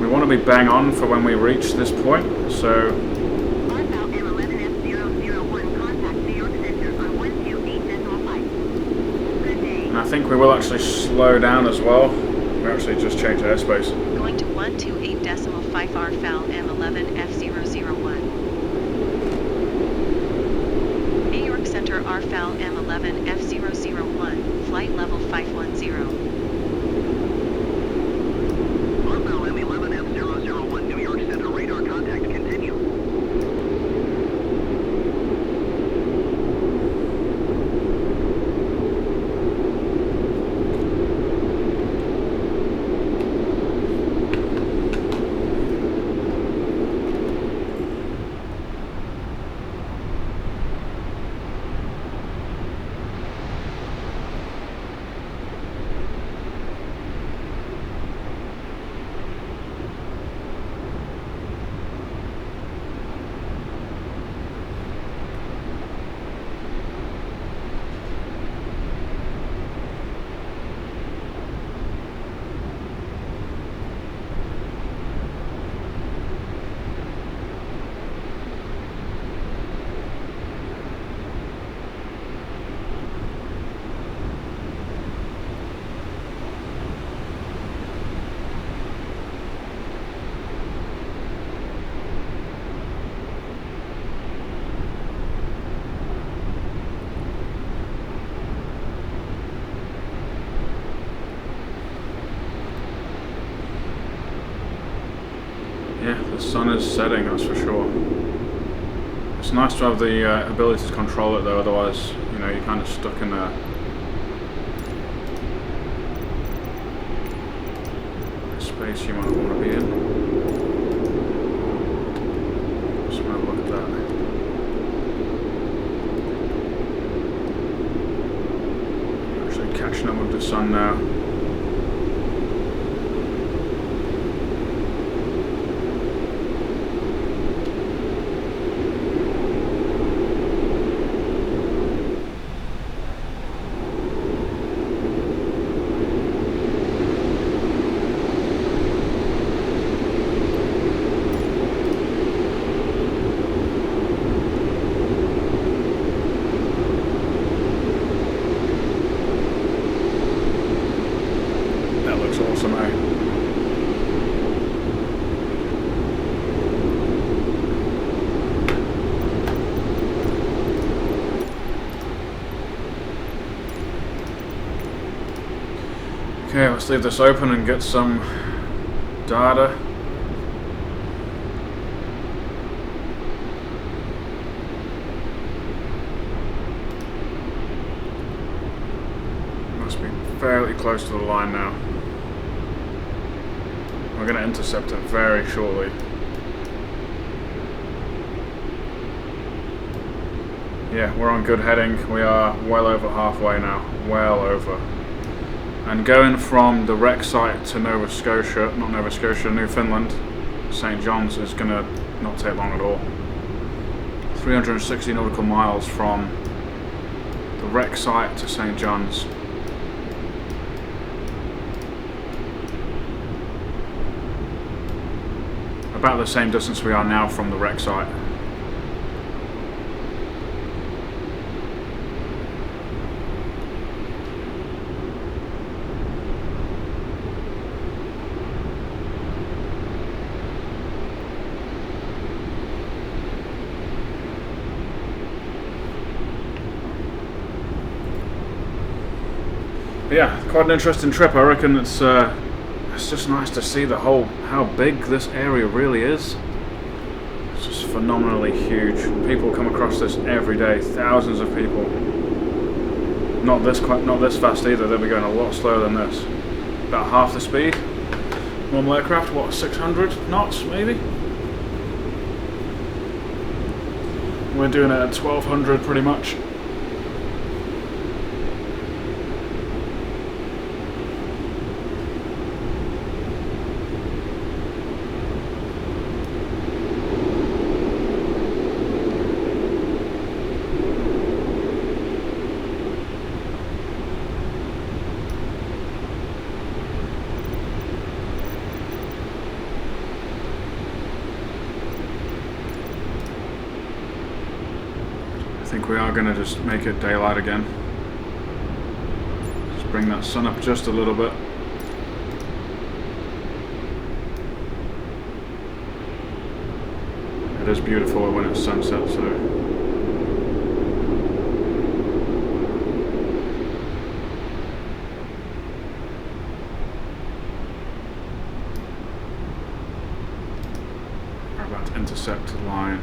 We want to be bang on for when we reach this point, so RFAL M11F001, contact New York Center on 128.5. Good day. and I think we will actually slow down as well. We actually just changed airspace. Going to 128.5 RFAL M11F001. New York Center RFAL M11F001, flight level 510. RFAL M11F001, New York Center, radar contact, continue. Yeah, the sun is setting, that's for sure. It's nice to have the ability to control it though, otherwise, you know, you're kind of stuck in a space you might not want to be in. Just want to look at that. Actually catching up with the sun now. Awesome, eh? Okay, let's leave this open and get some data. Must be fairly close to the line now. We're going to intercept it very shortly. Yeah, we're on good heading. We are well over halfway now. Well over. And going from the wreck site to Newfoundland, Saint Johns is going to not take long at all. 360 nautical miles from the wreck site to Saint Johns. About the same distance we are now from the wreck site. But yeah, quite an interesting trip. I reckon it's just nice to see how big this area really is. It's just phenomenally huge. People come across this every day, thousands of people. Not this fast either. They'll be going a lot slower than this. About half the speed. Normal aircraft, what, 600 knots maybe? We're doing it at 1200 pretty much. think we are going to just make it daylight again. Just bring that sun up just a little bit. It is beautiful when it's sunset, so we're about to intersect the line.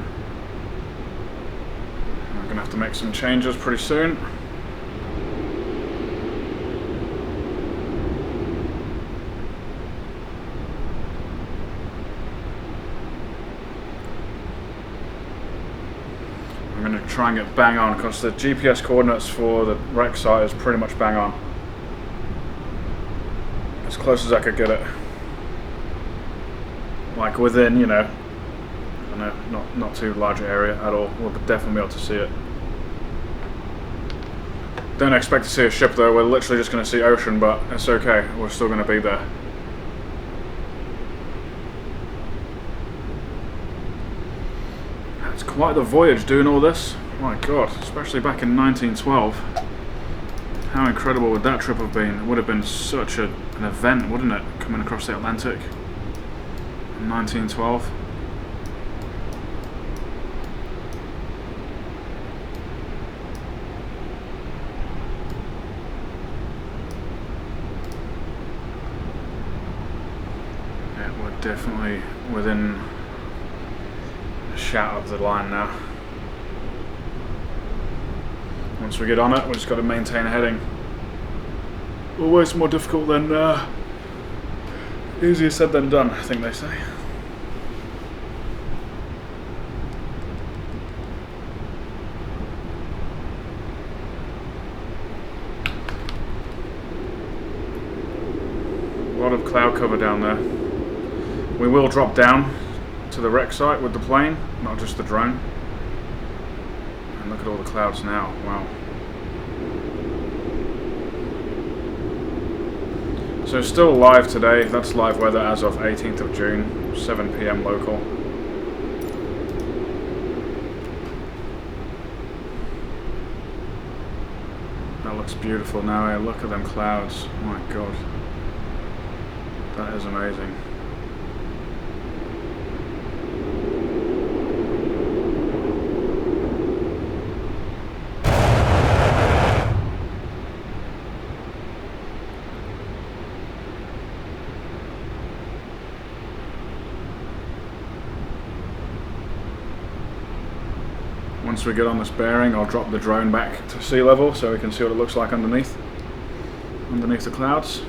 We're going to have to make some changes pretty soon. I'm going to try and get bang on because the GPS coordinates for the wreck site is pretty much bang on. As close as I could get it. Like within, you know, not too large area at all. We'll definitely be able to see it. Don't expect to see a ship though, we're literally just going to see ocean, but it's okay, we're still going to be there. It's quite the voyage doing all this. My god, especially back in 1912. How incredible would that trip have been? It would have been such an event, wouldn't it? Coming across the Atlantic in 1912. Definitely within a shout of the line now. Once we get on it, we've just got to maintain a heading. Always more difficult than easier said than done, I think they say. A lot of cloud cover down there. We will drop down to the wreck site with the plane, not just the drone. And look at all the clouds now, wow. So still live today, that's live weather as of 18th of June, 7 PM local. That looks beautiful now, eh? Look at them clouds, oh my god. That is amazing. Once we get on this bearing, I'll drop the drone back to sea level so we can see what it looks like underneath the clouds.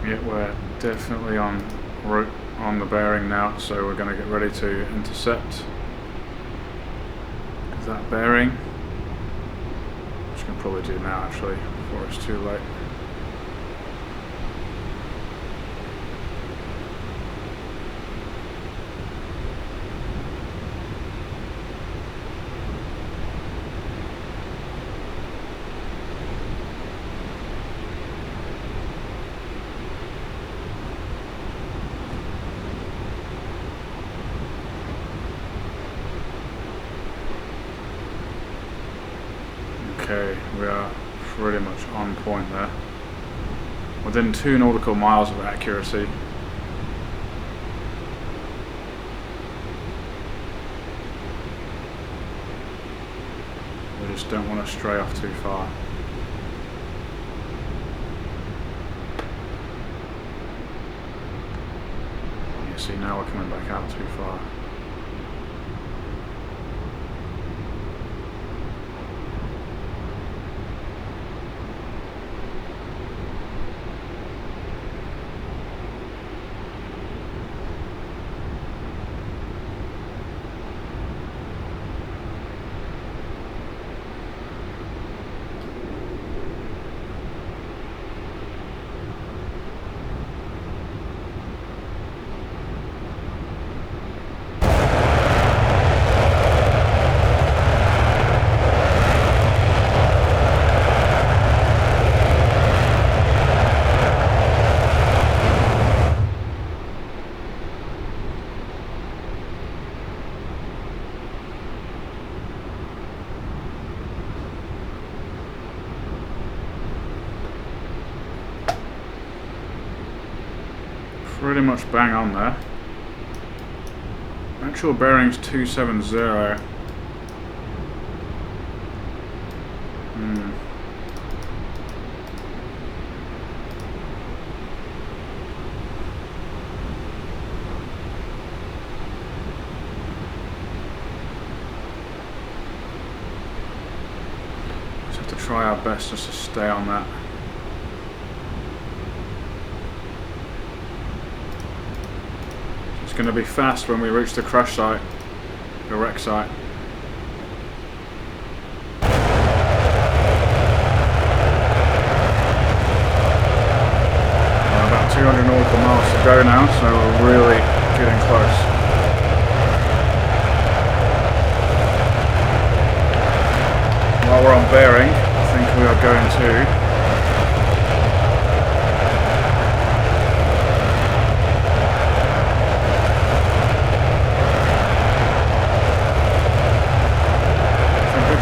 Yeah, we're definitely on route on the bearing now, so we're going to get ready to intercept that bearing, which we can probably do now actually, before it's too late. Okay, we are pretty much on point there. Within 2 nautical miles of accuracy. We just don't want to stray off too far. You see, now we're coming back out too far. pretty much bang on there. Actual bearings 270. Just have to try our best just to stay on that. It's going to be fast when we reach the crash site, the wreck site. About 200 nautical miles to go now, so we're really getting close. While we're on bearing, I think we are going to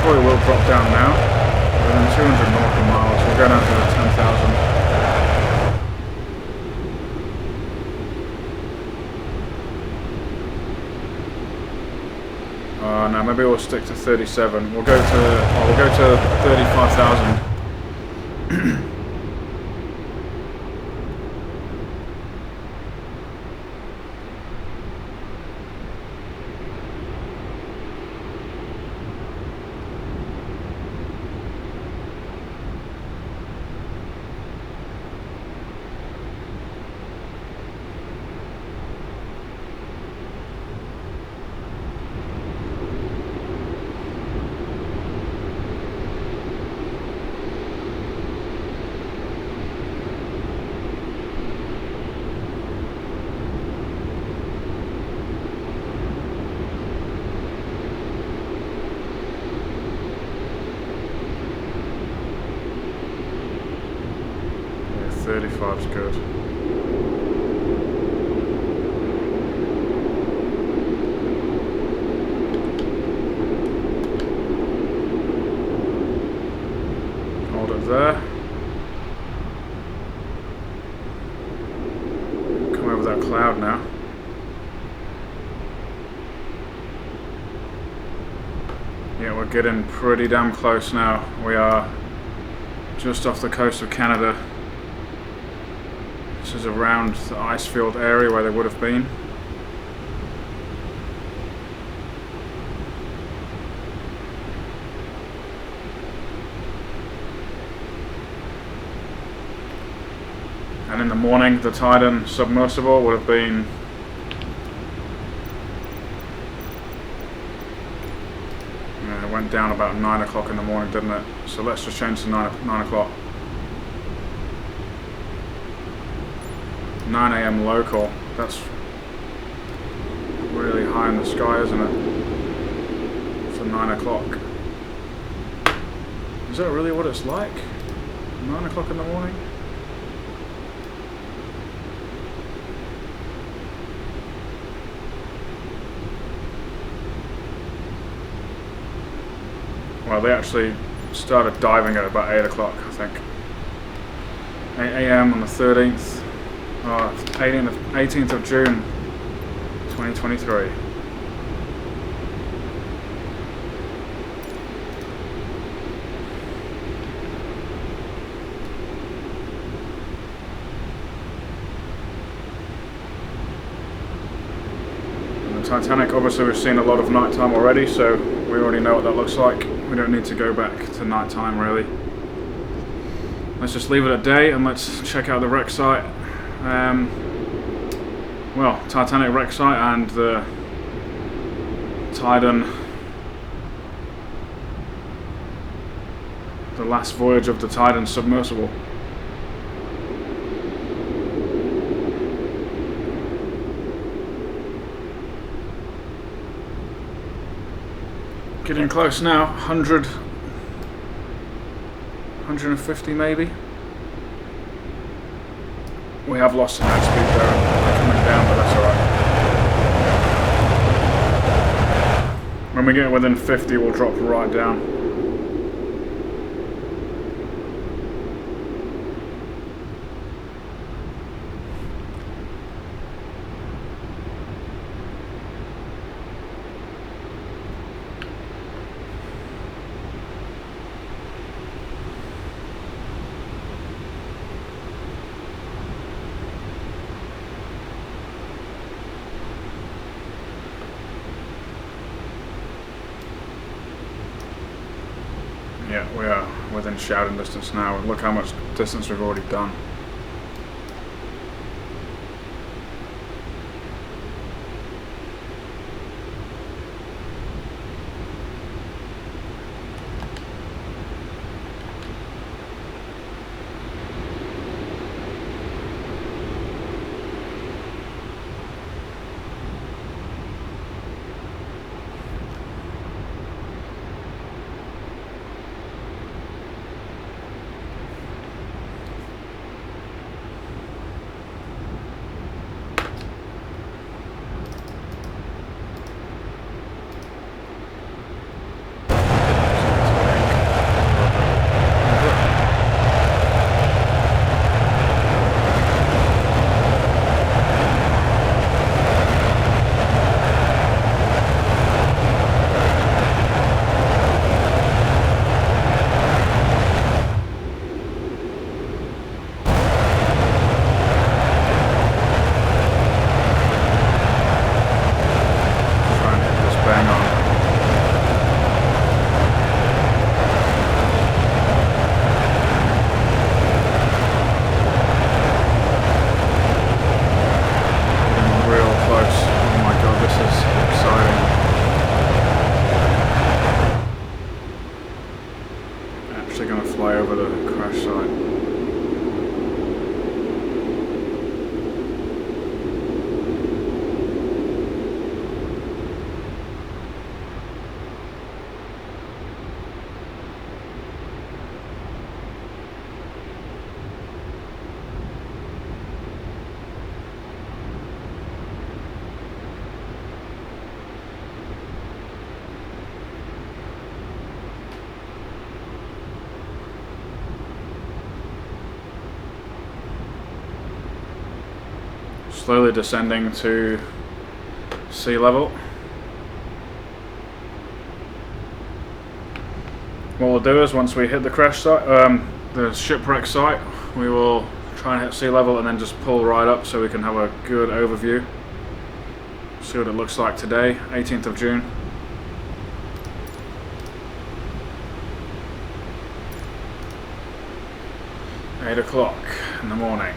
probably will drop down now. Within 200 nautical miles, we'll go down to the 10,000. No, maybe we'll stick to 37. We'll go to 35,000. Yeah, 35's good. Hold it there. Come over that cloud now. Yeah, we're getting pretty damn close now. We are just off the coast of Canada. This is around the ice field area where they would have been. And in the morning, the Titan submersible would have been it went down about 9 o'clock in the morning, didn't it? So let's just change to 9 o'clock. 9 AM local. That's really high in the sky, isn't it? For 9 o'clock. Is that really what it's like? 9 o'clock in the morning? Well, they actually started diving at about 8 o'clock, I think. 8 AM on the 13th. 18th of June, 2023. And the Titanic, obviously we've seen a lot of nighttime already, so we already know what that looks like. We don't need to go back to nighttime really. Let's just leave it at day and let's check out the wreck site. Well, Titanic wreck site and the Titan, the last voyage of the Titan submersible. Getting close now, 100, 150 maybe. We have lost some airspeed there, coming down, but that's alright. When we get within 50, we'll drop right down. Yeah, we are within shouting distance now. Look how much distance we've already done. Slowly descending to sea level. What we'll do is once we hit the crash site, the shipwreck site, we will try and hit sea level and then just pull right up so we can have a good overview. See what it looks like today, 18th of June. Eight o'clock in the morning.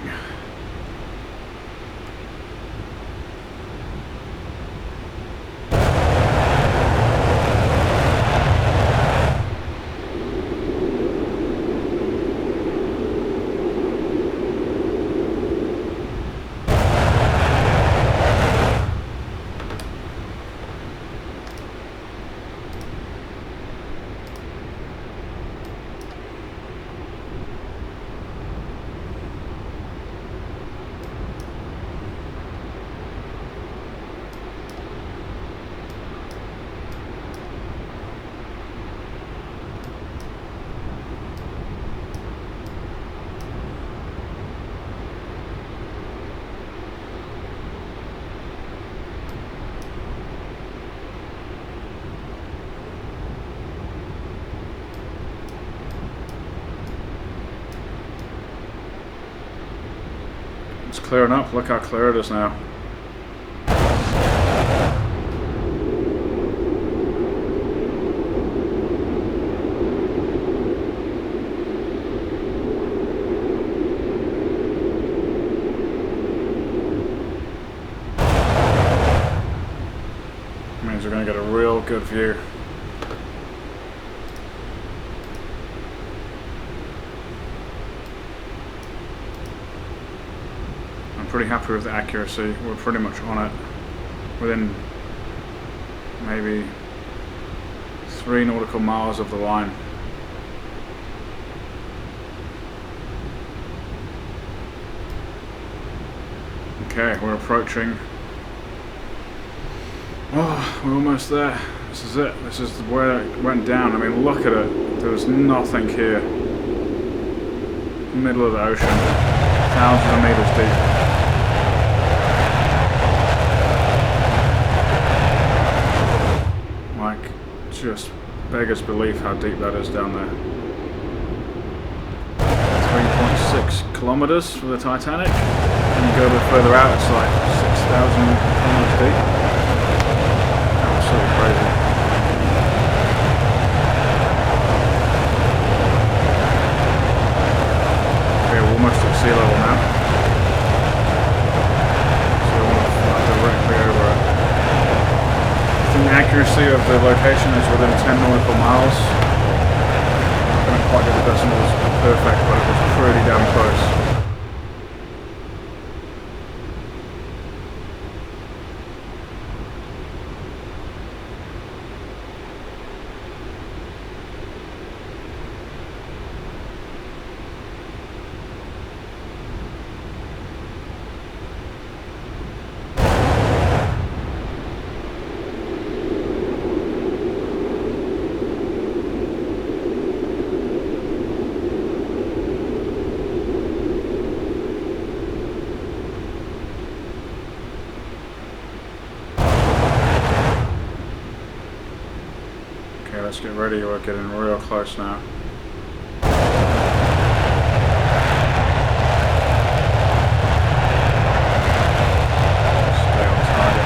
It's clearing up, look how clear it is now. Means we're going to get a real good view. Pretty happy with the accuracy. We're pretty much on it within maybe 3 nautical miles of the line. Okay, we're approaching. Oh, we're almost there. This is it. This is where it went down. I mean, look at it. There was nothing here. Middle of the ocean. Thousands of meters deep. Just beggars belief how deep that is down there. 3.6 kilometers for the Titanic. And you go a bit further out, it's like 6,000 kilometers deep. Absolutely crazy. location is within 10 nautical miles. I couldn't quite get the decimals perfect, but it was pretty damn close. Let's get ready, we're getting real close now. Stay on target.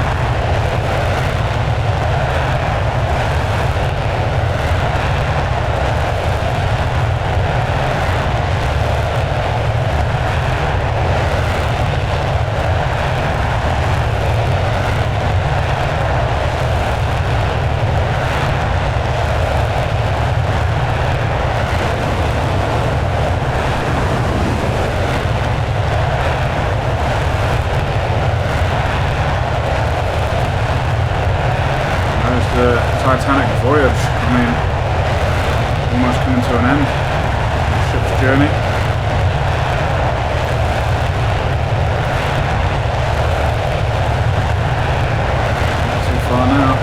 The Titanic voyage, I mean, almost coming to an end. The ship's journey. Not too far now.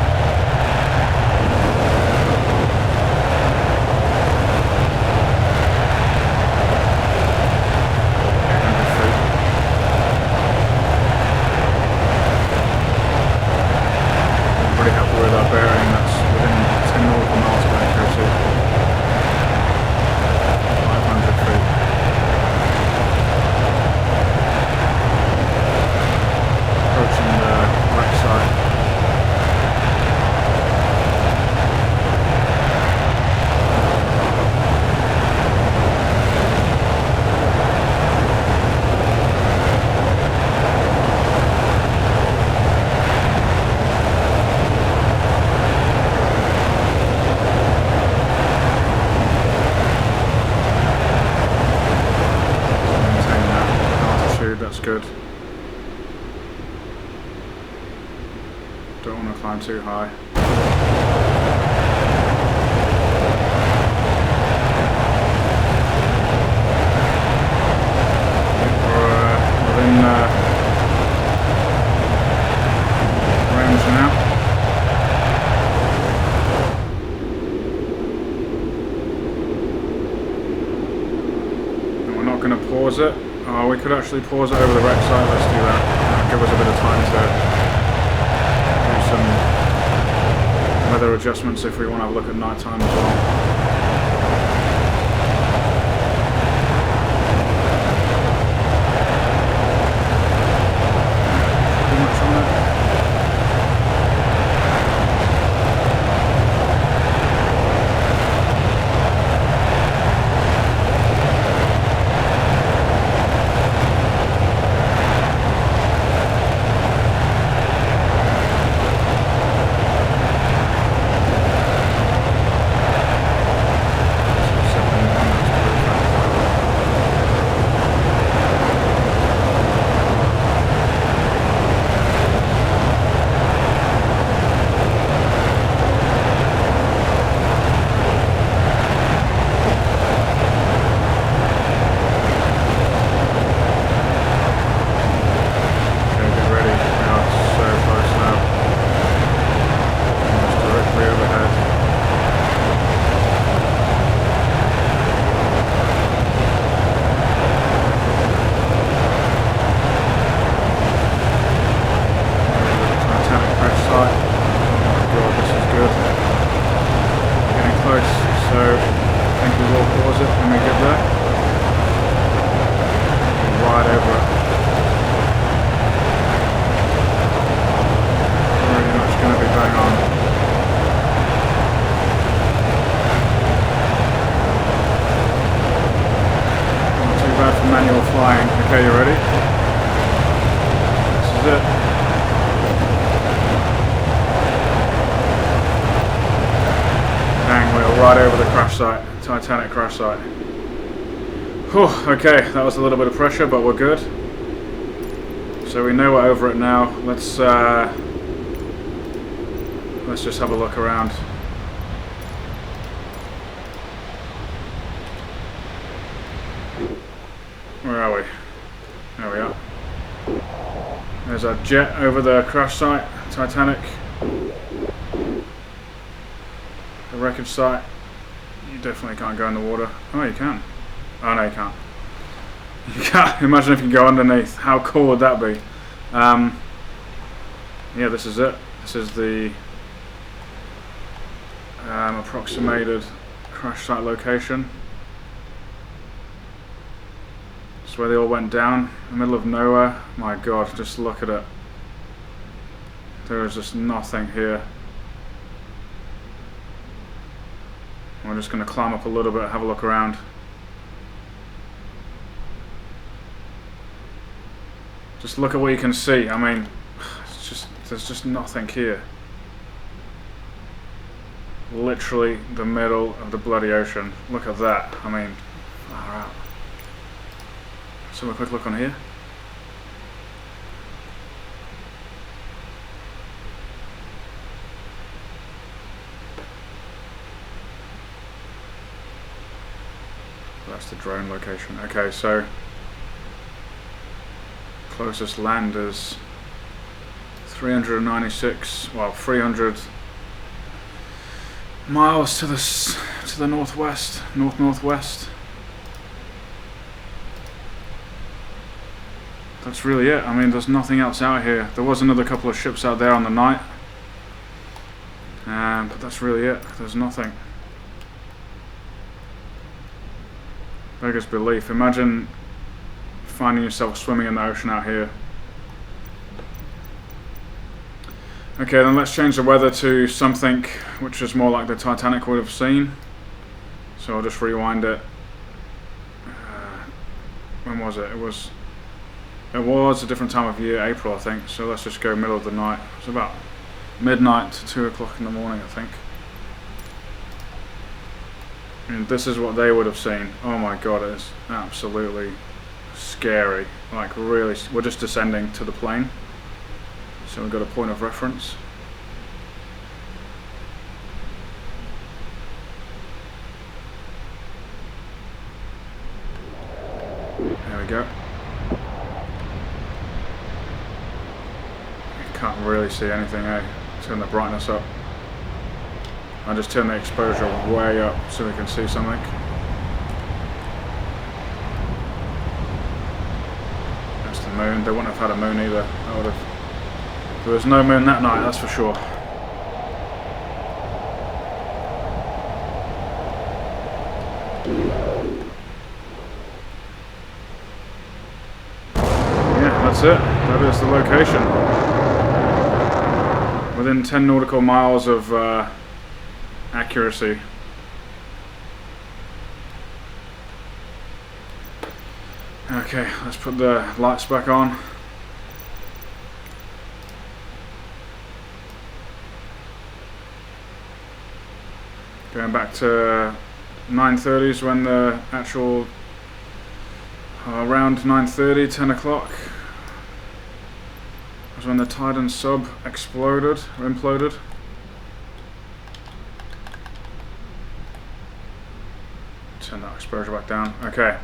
Bearing that's within 10 nautical miles of accuracy. 500 feet. Approaching the wreck site. That's good. Don't want to climb too high. We're within range now. And we're not going to pause it. Oh, we could actually pause it over the wreck site. Let's do that. That'll give us a bit of time to do some weather adjustments if we want to have a look at night time as well. Pretty much on it. Okay, you ready? This is it. Titanic crash site. Whew, okay, that was a little bit of pressure, but we're good. So we know we're over it now. Let's just have a look around. Where are we? There we are. There's our jet over the crash site, Titanic. The wreckage site. You definitely can't go in the water. Oh, you can. Oh no, you can't. You can't. Imagine if you go underneath. How cool would that be? Yeah, this is it. This is the approximated crash site location. It's where they all went down, in the middle of nowhere. My God, just look at it. There is just nothing here. We're just going to climb up a little bit, have a look around. Just look at what you can see. I mean, there's just nothing here. Literally the middle of the bloody ocean. Look at that. I mean, far out. Let's have a quick look on here. That's the drone location. Okay, so closest land is 396, well, 300 miles to the northwest, northwest. That's really it. I mean, there's nothing else out here. There was another couple of ships out there on the night, but that's really it. There's nothing. Beggars belief. Imagine finding yourself swimming in the ocean out here. Okay, then let's change the weather to something which is more like the Titanic would have seen. So I'll just rewind it. When was it? It was a different time of year, April, I think. So let's just go middle of the night. It's about midnight to 2 o'clock in the morning, I think. And this is what they would have seen. Oh my God, it is absolutely scary. Like really, we're just descending to the plane. So we've got a point of reference. There we go. You can't really see anything, eh? Turn the brightness up. I'll just turn the exposure way up so we can see something. That's the moon. They wouldn't have had a moon either. That would have. There was no moon that night, that's for sure. Yeah, that's it. That is the location. Within 10 nautical miles of accuracy. Okay, let's put the lights back on. Going back to 9:30s when the actual around 9:30, 10 o'clock was when the Titan sub exploded or imploded. Turn that exposure back down. Okay.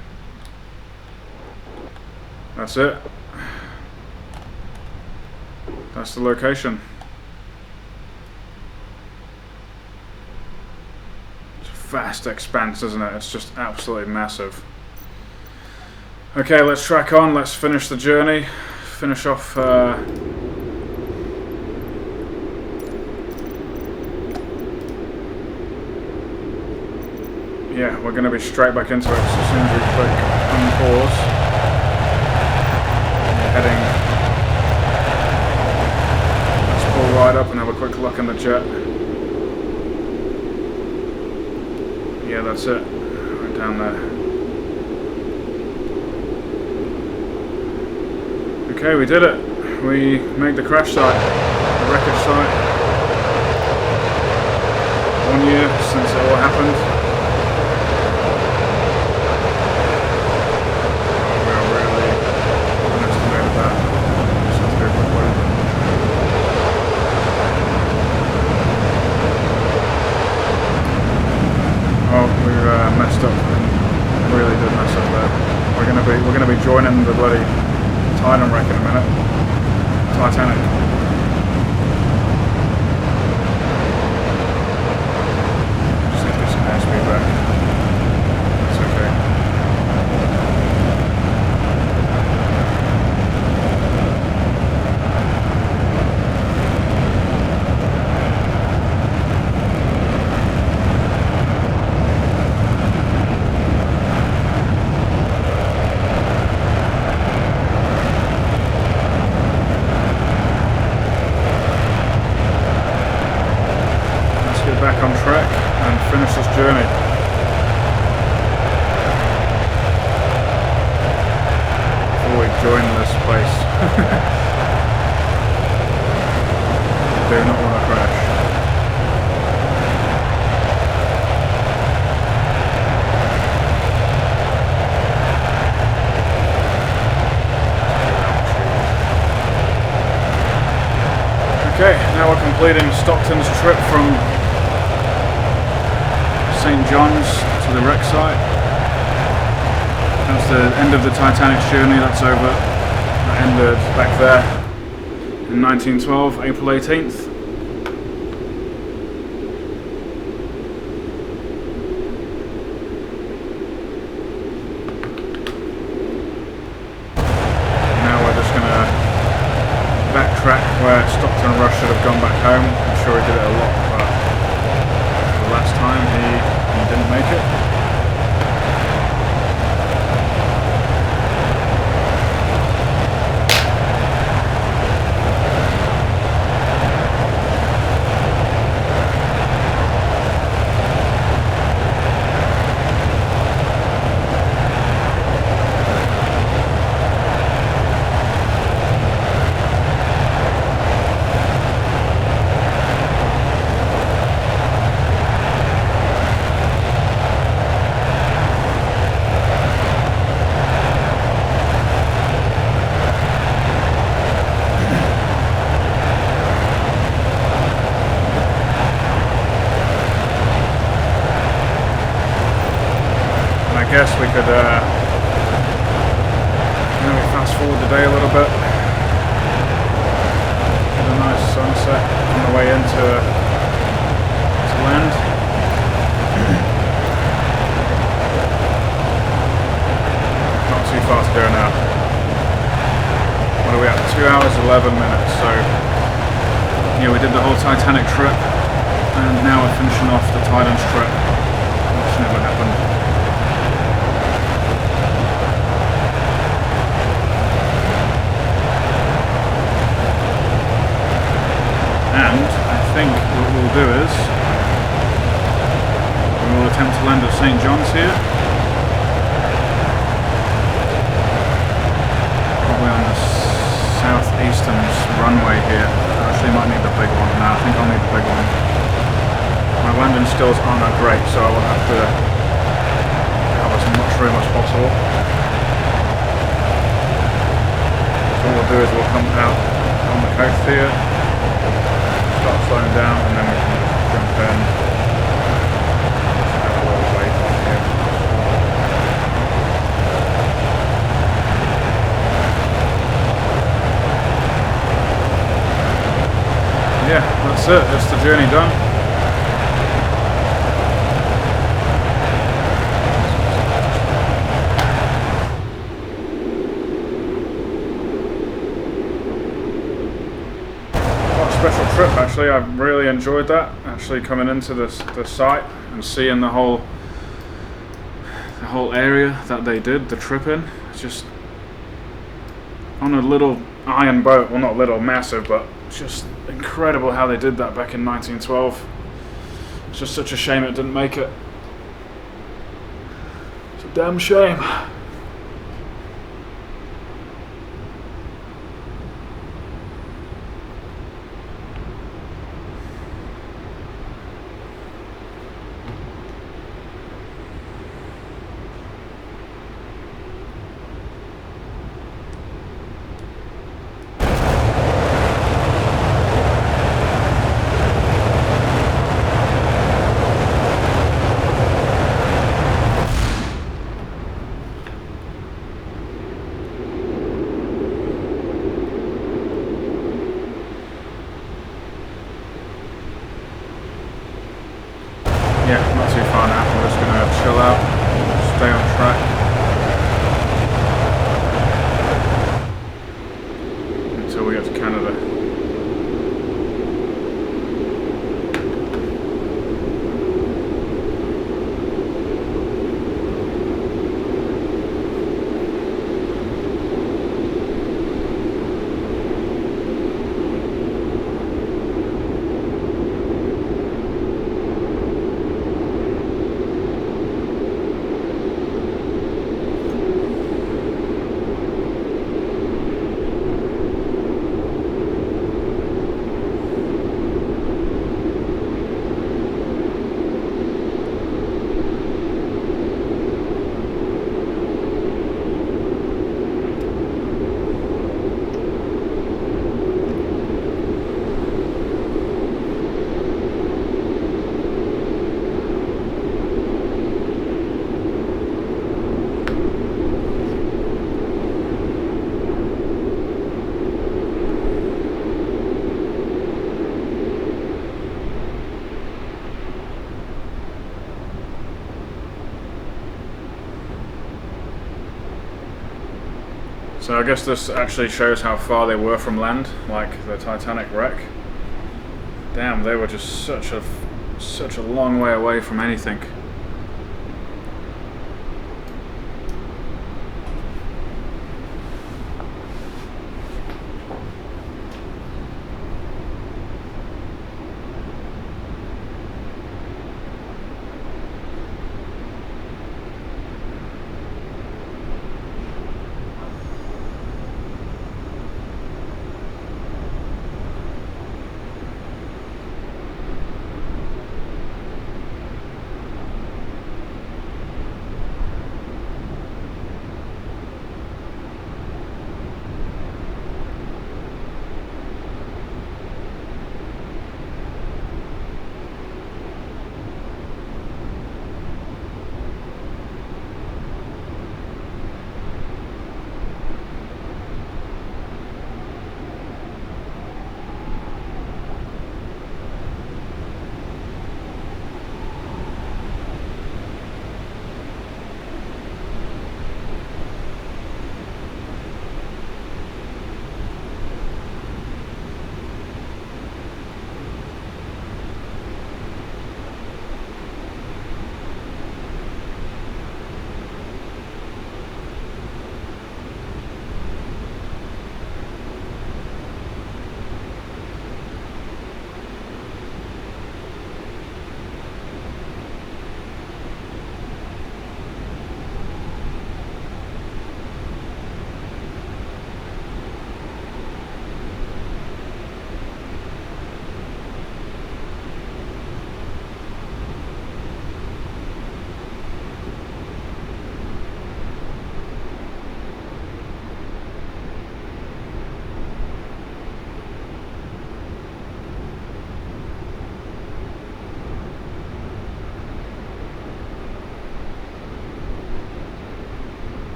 That's it. That's the location. It's a vast expanse, isn't it? It's just absolutely massive. Okay, let's track on. Let's finish the journey. Finish off. Yeah, we're going to be straight back into it as soon as we click unpause. Heading. Let's pull right up and have a quick look in the jet. Yeah, that's it. Right down there. Okay, we did it. We made the crash site, the wreckage site. 1 year since it all happened. messed up and really did mess up there. We're gonna be joining the bloody Titan wreck in a minute. Titanic. Just need to get some airspeed back. That's okay. Back on track and finish this journey. Before we join this place. Do not want to crash. Okay, now we're completing Stockton's trip from Saint Johns to the wreck site. That's the end of the Titanic's journey. That's over. That ended back there in 1912, April 18th. Now we're just going to backtrack where Stockton Rush should have gone back home. I'm sure he did it a lot, but the last time he didn't make it. I guess we could maybe fast forward the day a little bit. Get a nice sunset on the way into land. Not too far to go now. What are we at? 2 hours 11 minutes. So yeah, we did the whole Titanic trip, and now we're finishing off the Titan's trip, which never happened. And I think what we'll do is we will attempt to land at Saint Johns here. Probably on the southeastern runway here. I actually might need the big one. No, I think I'll need the big one. My landing skills aren't that great, so I will have to have as much room as possible. So what we'll do is we'll come out on the coast here. Start slowing down, and then we can just jump in. Just have a little wait on here. Yeah, that's it. That's the journey done. Special trip actually. I really enjoyed that, actually coming into the site and seeing the whole area that they did the trip in. It's just on a little iron boat, well not little, massive, but it's just incredible how they did that back in 1912. It's just such a shame it didn't make it. It's a damn shame. So I guess this actually shows how far they were from land, like the Titanic wreck. Damn, they were just such a long way away from anything.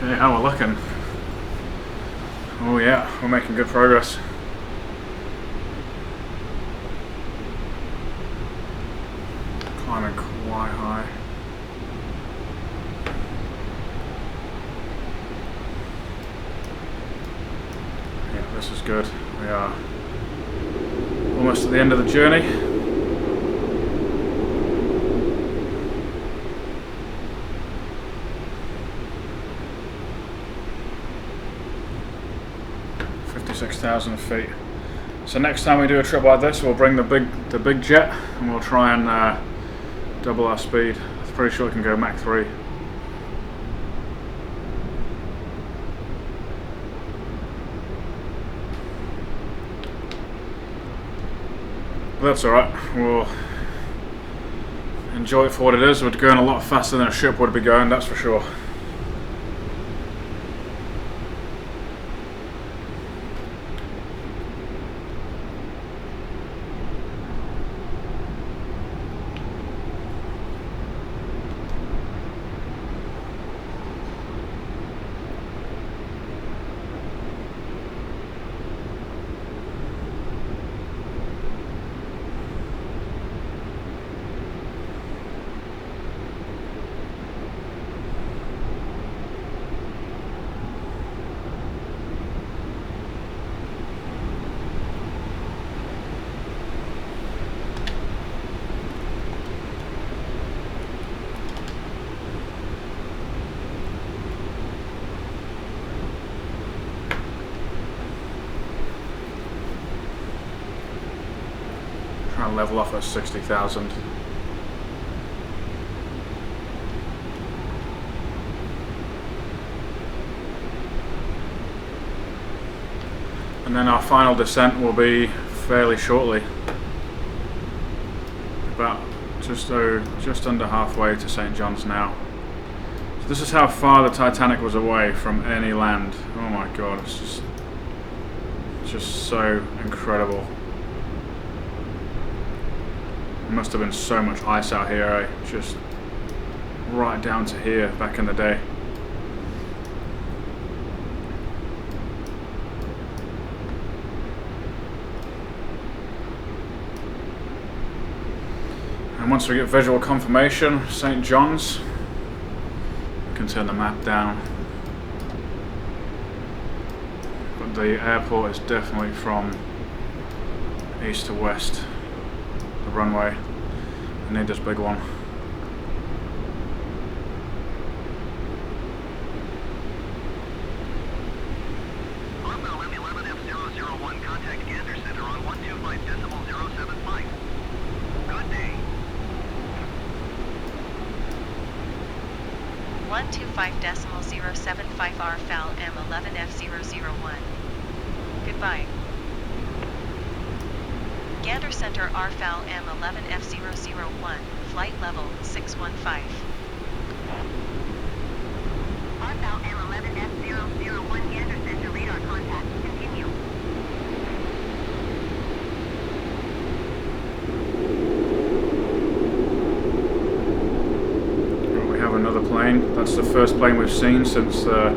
Okay, how we're looking? Oh yeah, we're making good progress. Climbing quite high. Yeah, this is good. We are almost at the end of the journey. .6,000 feet. So next time we do a trip like this, we'll bring the big jet and we'll try and double our speed. I'm pretty sure it can go Mach 3. But that's alright. We'll enjoy it for what it is. We're going a lot faster than a ship would be going, that's for sure. Try and level off at 60,000. And then our final descent will be fairly shortly. About just under halfway to Saint Johns now. So this is how far the Titanic was away from any land. Oh my god, it's just so incredible. There must have been so much ice out here, eh? Just right down to here back in the day. And once we get visual confirmation, Saint Johns, we can turn the map down. But the airport is definitely from east to west. The runway. I need this big one. Arfel M11F001, contact Gander Center on 125.075. Good day. 125.075 Arfel M11F001. Goodbye. Gander Center Arfel M11F001, flight level 615. Arfel M11F001 Gander Center radar contact. Continue. We have another plane. That's the first plane we've seen since the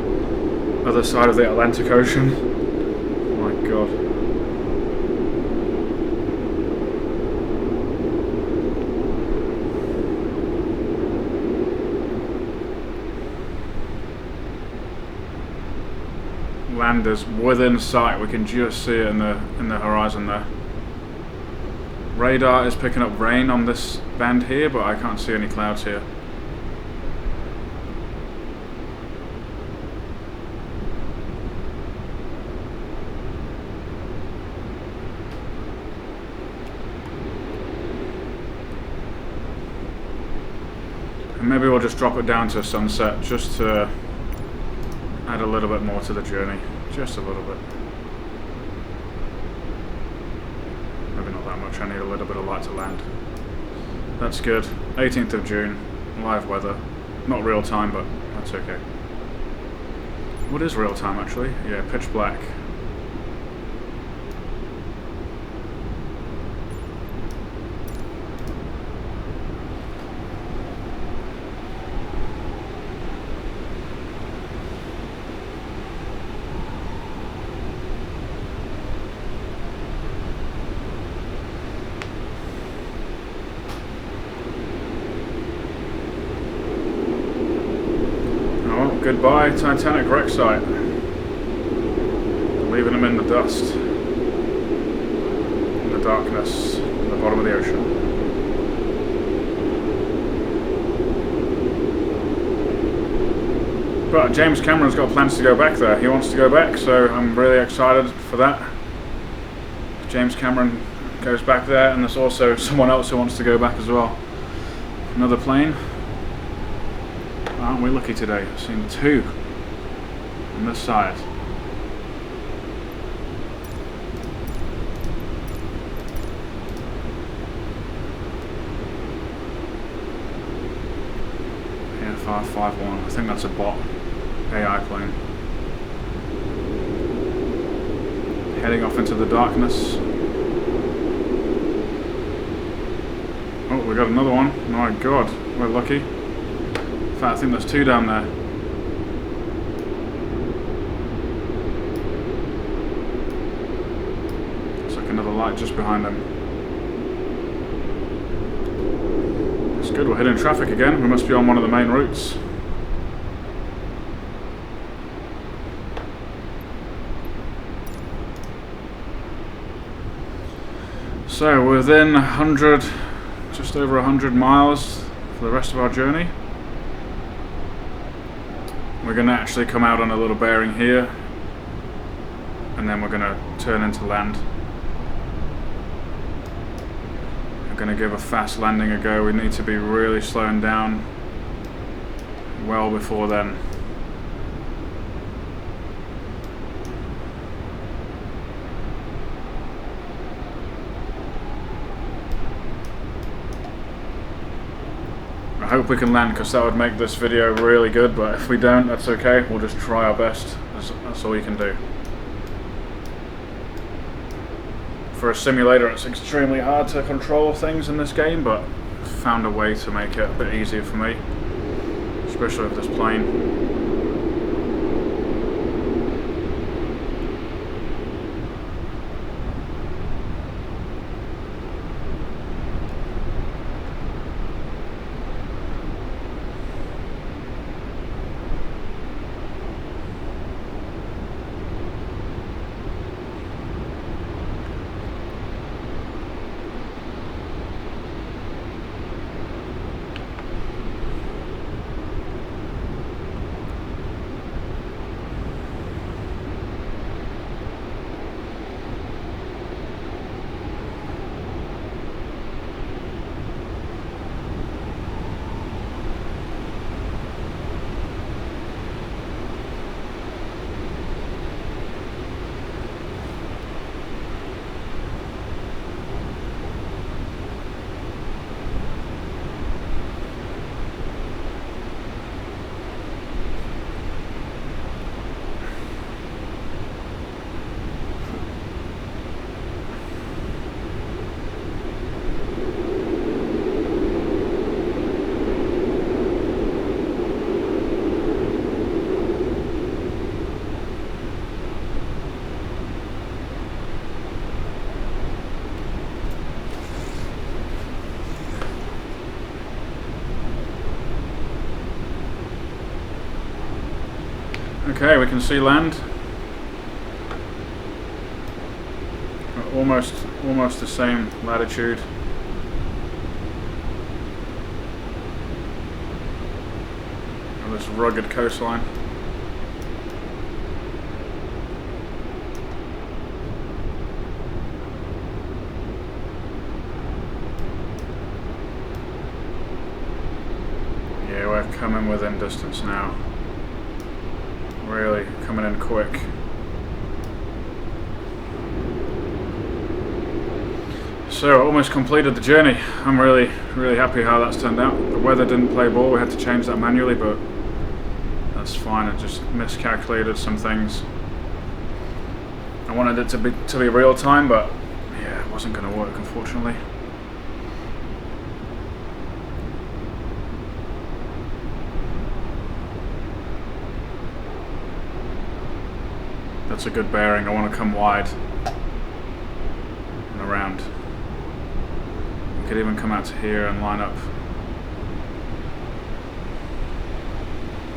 other side of the Atlantic Ocean. Oh my god. Land is within sight. We can just see it in the horizon there. Radar is picking up rain on this band here, but I can't see any clouds here. And maybe we'll just drop it down to sunset just to add a little bit more to the journey. Just a little bit. Maybe not that much. I need a little bit of light to land. That's good. 18th of June. Live weather. Not real time, but that's okay. What is real time actually? Yeah, pitch black. Goodbye, Titanic wreck site. Leaving them in the dust, in the darkness, at the bottom of the ocean. But James Cameron's got plans to go back there. He wants to go back, so I'm really excited for that. James Cameron goes back there, and there's also someone else who wants to go back as well. Another plane. Aren't we lucky today? I've seen two on this side. Yeah, 551. I think that's a bot AI plane. Heading off into the darkness. Oh, we got another one. My god, we're lucky. In fact, I think there's two down there. Looks like another light just behind them. It's good, we're hitting traffic again. We must be on one of the main routes. So we're within 100, just over 100 miles for the rest of our journey. We're going to actually come out on a little bearing here, and then we're going to turn into land. are going to give a fast landing a go. We need to be really slowing down well before then. I hope we can land, because that would make this video really good, but if we don't, that's okay. We'll just try our best. That's all you can do. For a simulator, it's extremely hard to control things in this game, but I found a way to make it a bit easier for me, especially with this plane. Okay, we can see land. Almost the same latitude. On this rugged coastline. Yeah, we're coming within distance now. Really coming in quick. So almost completed the journey. I'm really happy how that's turned out. The weather didn't play ball. We had to change that manually, but that's fine. I just miscalculated some things. I wanted it to be real time, but yeah, it wasn't going to work, unfortunately. That's a good bearing. I want to come wide and around. We could even come out to here and line up.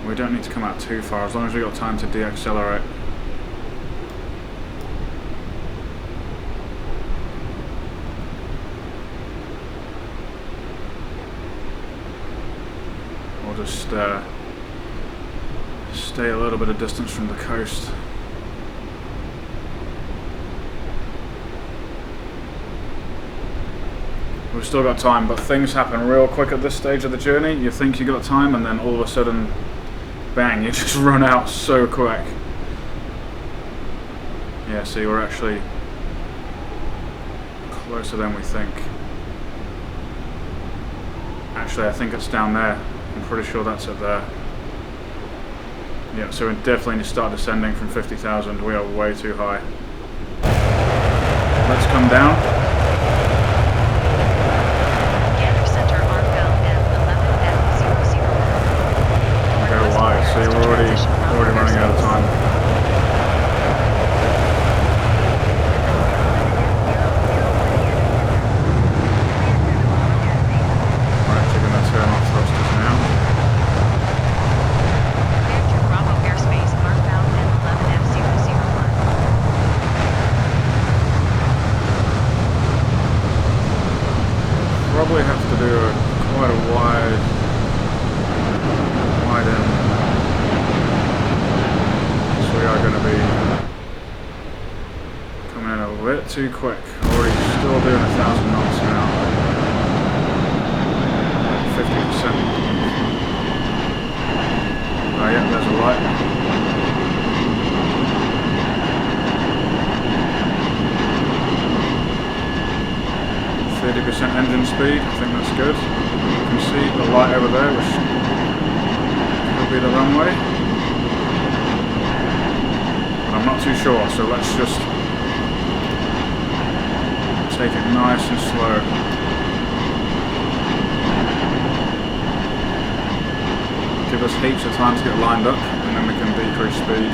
We don't need to come out too far, as long as we've got time to deaccelerate. We'll just stay a little bit of distance from the coast. We've still got time, but things happen real quick at this stage of the journey. You think you got time, and then all of a sudden, bang, you just run out so quick. Yeah, see, we're actually closer than we think. Actually, I think it's down there. I'm pretty sure that's it there. Yeah, so we definitely need to start descending from 50,000. We are way too high. Let's come down. So we're already running out of time. We're actually going to turn off thrusters now. Enter Bravo airspace, northbound M11F001. Probably have to do quite a wide end. We are going to be coming in a bit too quick. Already still doing 1,000 knots now. 50%. Oh yeah, there's a light. Engine speed, I think that's good. You can see the light over there, which could be the runway. I'm not too sure, so let's just take it nice and slow. Give us heaps of time to get lined up, and then we can decrease speed.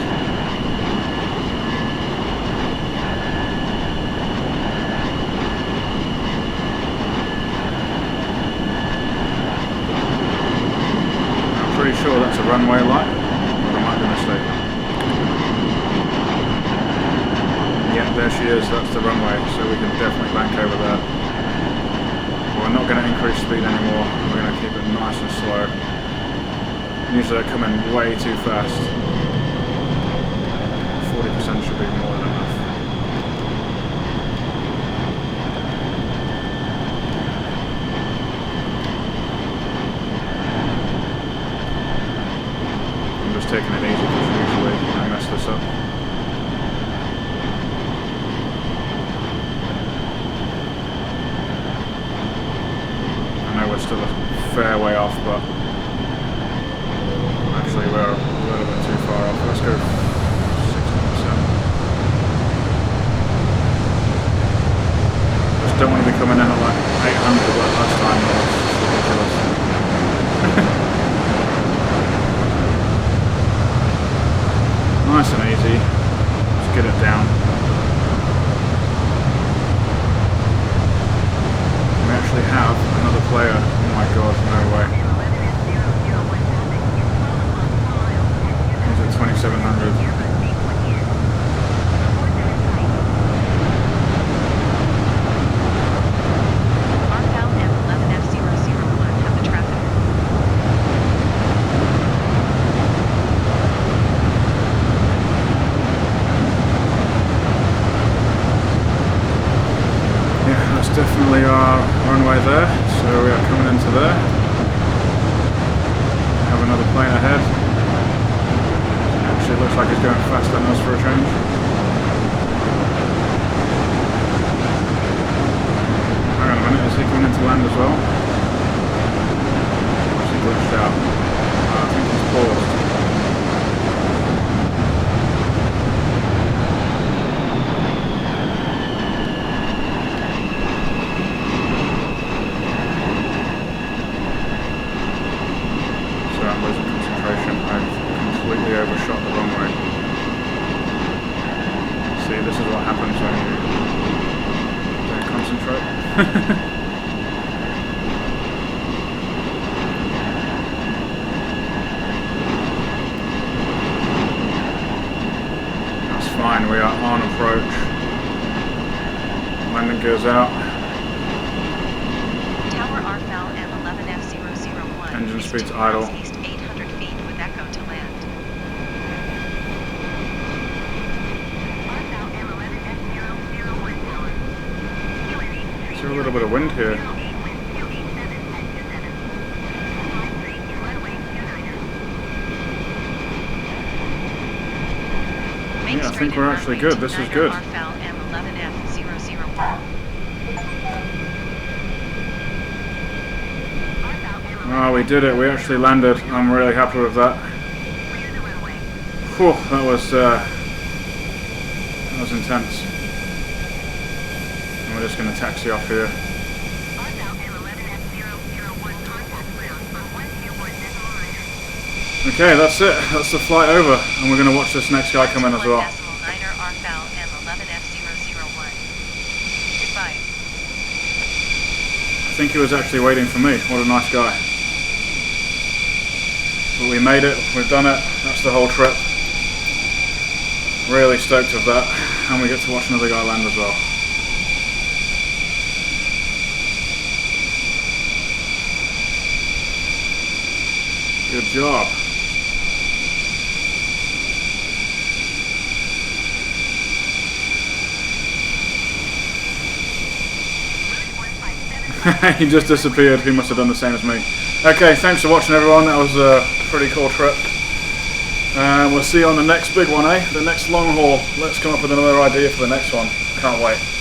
Pretty sure that's a runway light, but I might be mistaken. Yeah, there she is, that's the runway, so we can definitely bank over there. We're not going to increase speed anymore, we're going to keep it nice and slow. Usually I come in way too fast. 40% should be more than enough. Taking it easy because usually I mess this up. I know we're still a fair way off, but actually we're a little bit too far off. Let's go 60%. Just don't want to be coming in at like 800 like last time. That's ridiculous. Nice and easy. Just get it down. We actually have another player. Oh my god, no way. He's at 2700. Definitely our runway there, so we are coming into there. Have another plane ahead. Actually looks like he's going faster than us for a change. Hang on a minute, is he coming into land as well? Or is he glitched out? I think he's paused. Overshot the runway. See, this is what happens when you don't concentrate. That's fine, we are on approach. Landing gears out. Tower RFAL M11F001. Engine speed's idle. East 800 feet with echo to land. A little bit of wind here. Yeah, I think we're actually good. This is good. Oh, we did it. We actually landed. I'm really happy with that. Whew, that was intense. We're just going to taxi off here. Okay, that's it. That's the flight over, and we're going to watch this next guy come in as well. I think he was actually waiting for me. What a nice guy. But we made it. We've done it. That's the whole trip. Really stoked with that, and we get to watch another guy land as well. Good job. He just disappeared. He must have done the same as me. Okay, thanks for watching everyone, that was a pretty cool trip. And we'll see you on the next big one, eh? The next long haul. Let's come up with another idea for the next one. Can't wait.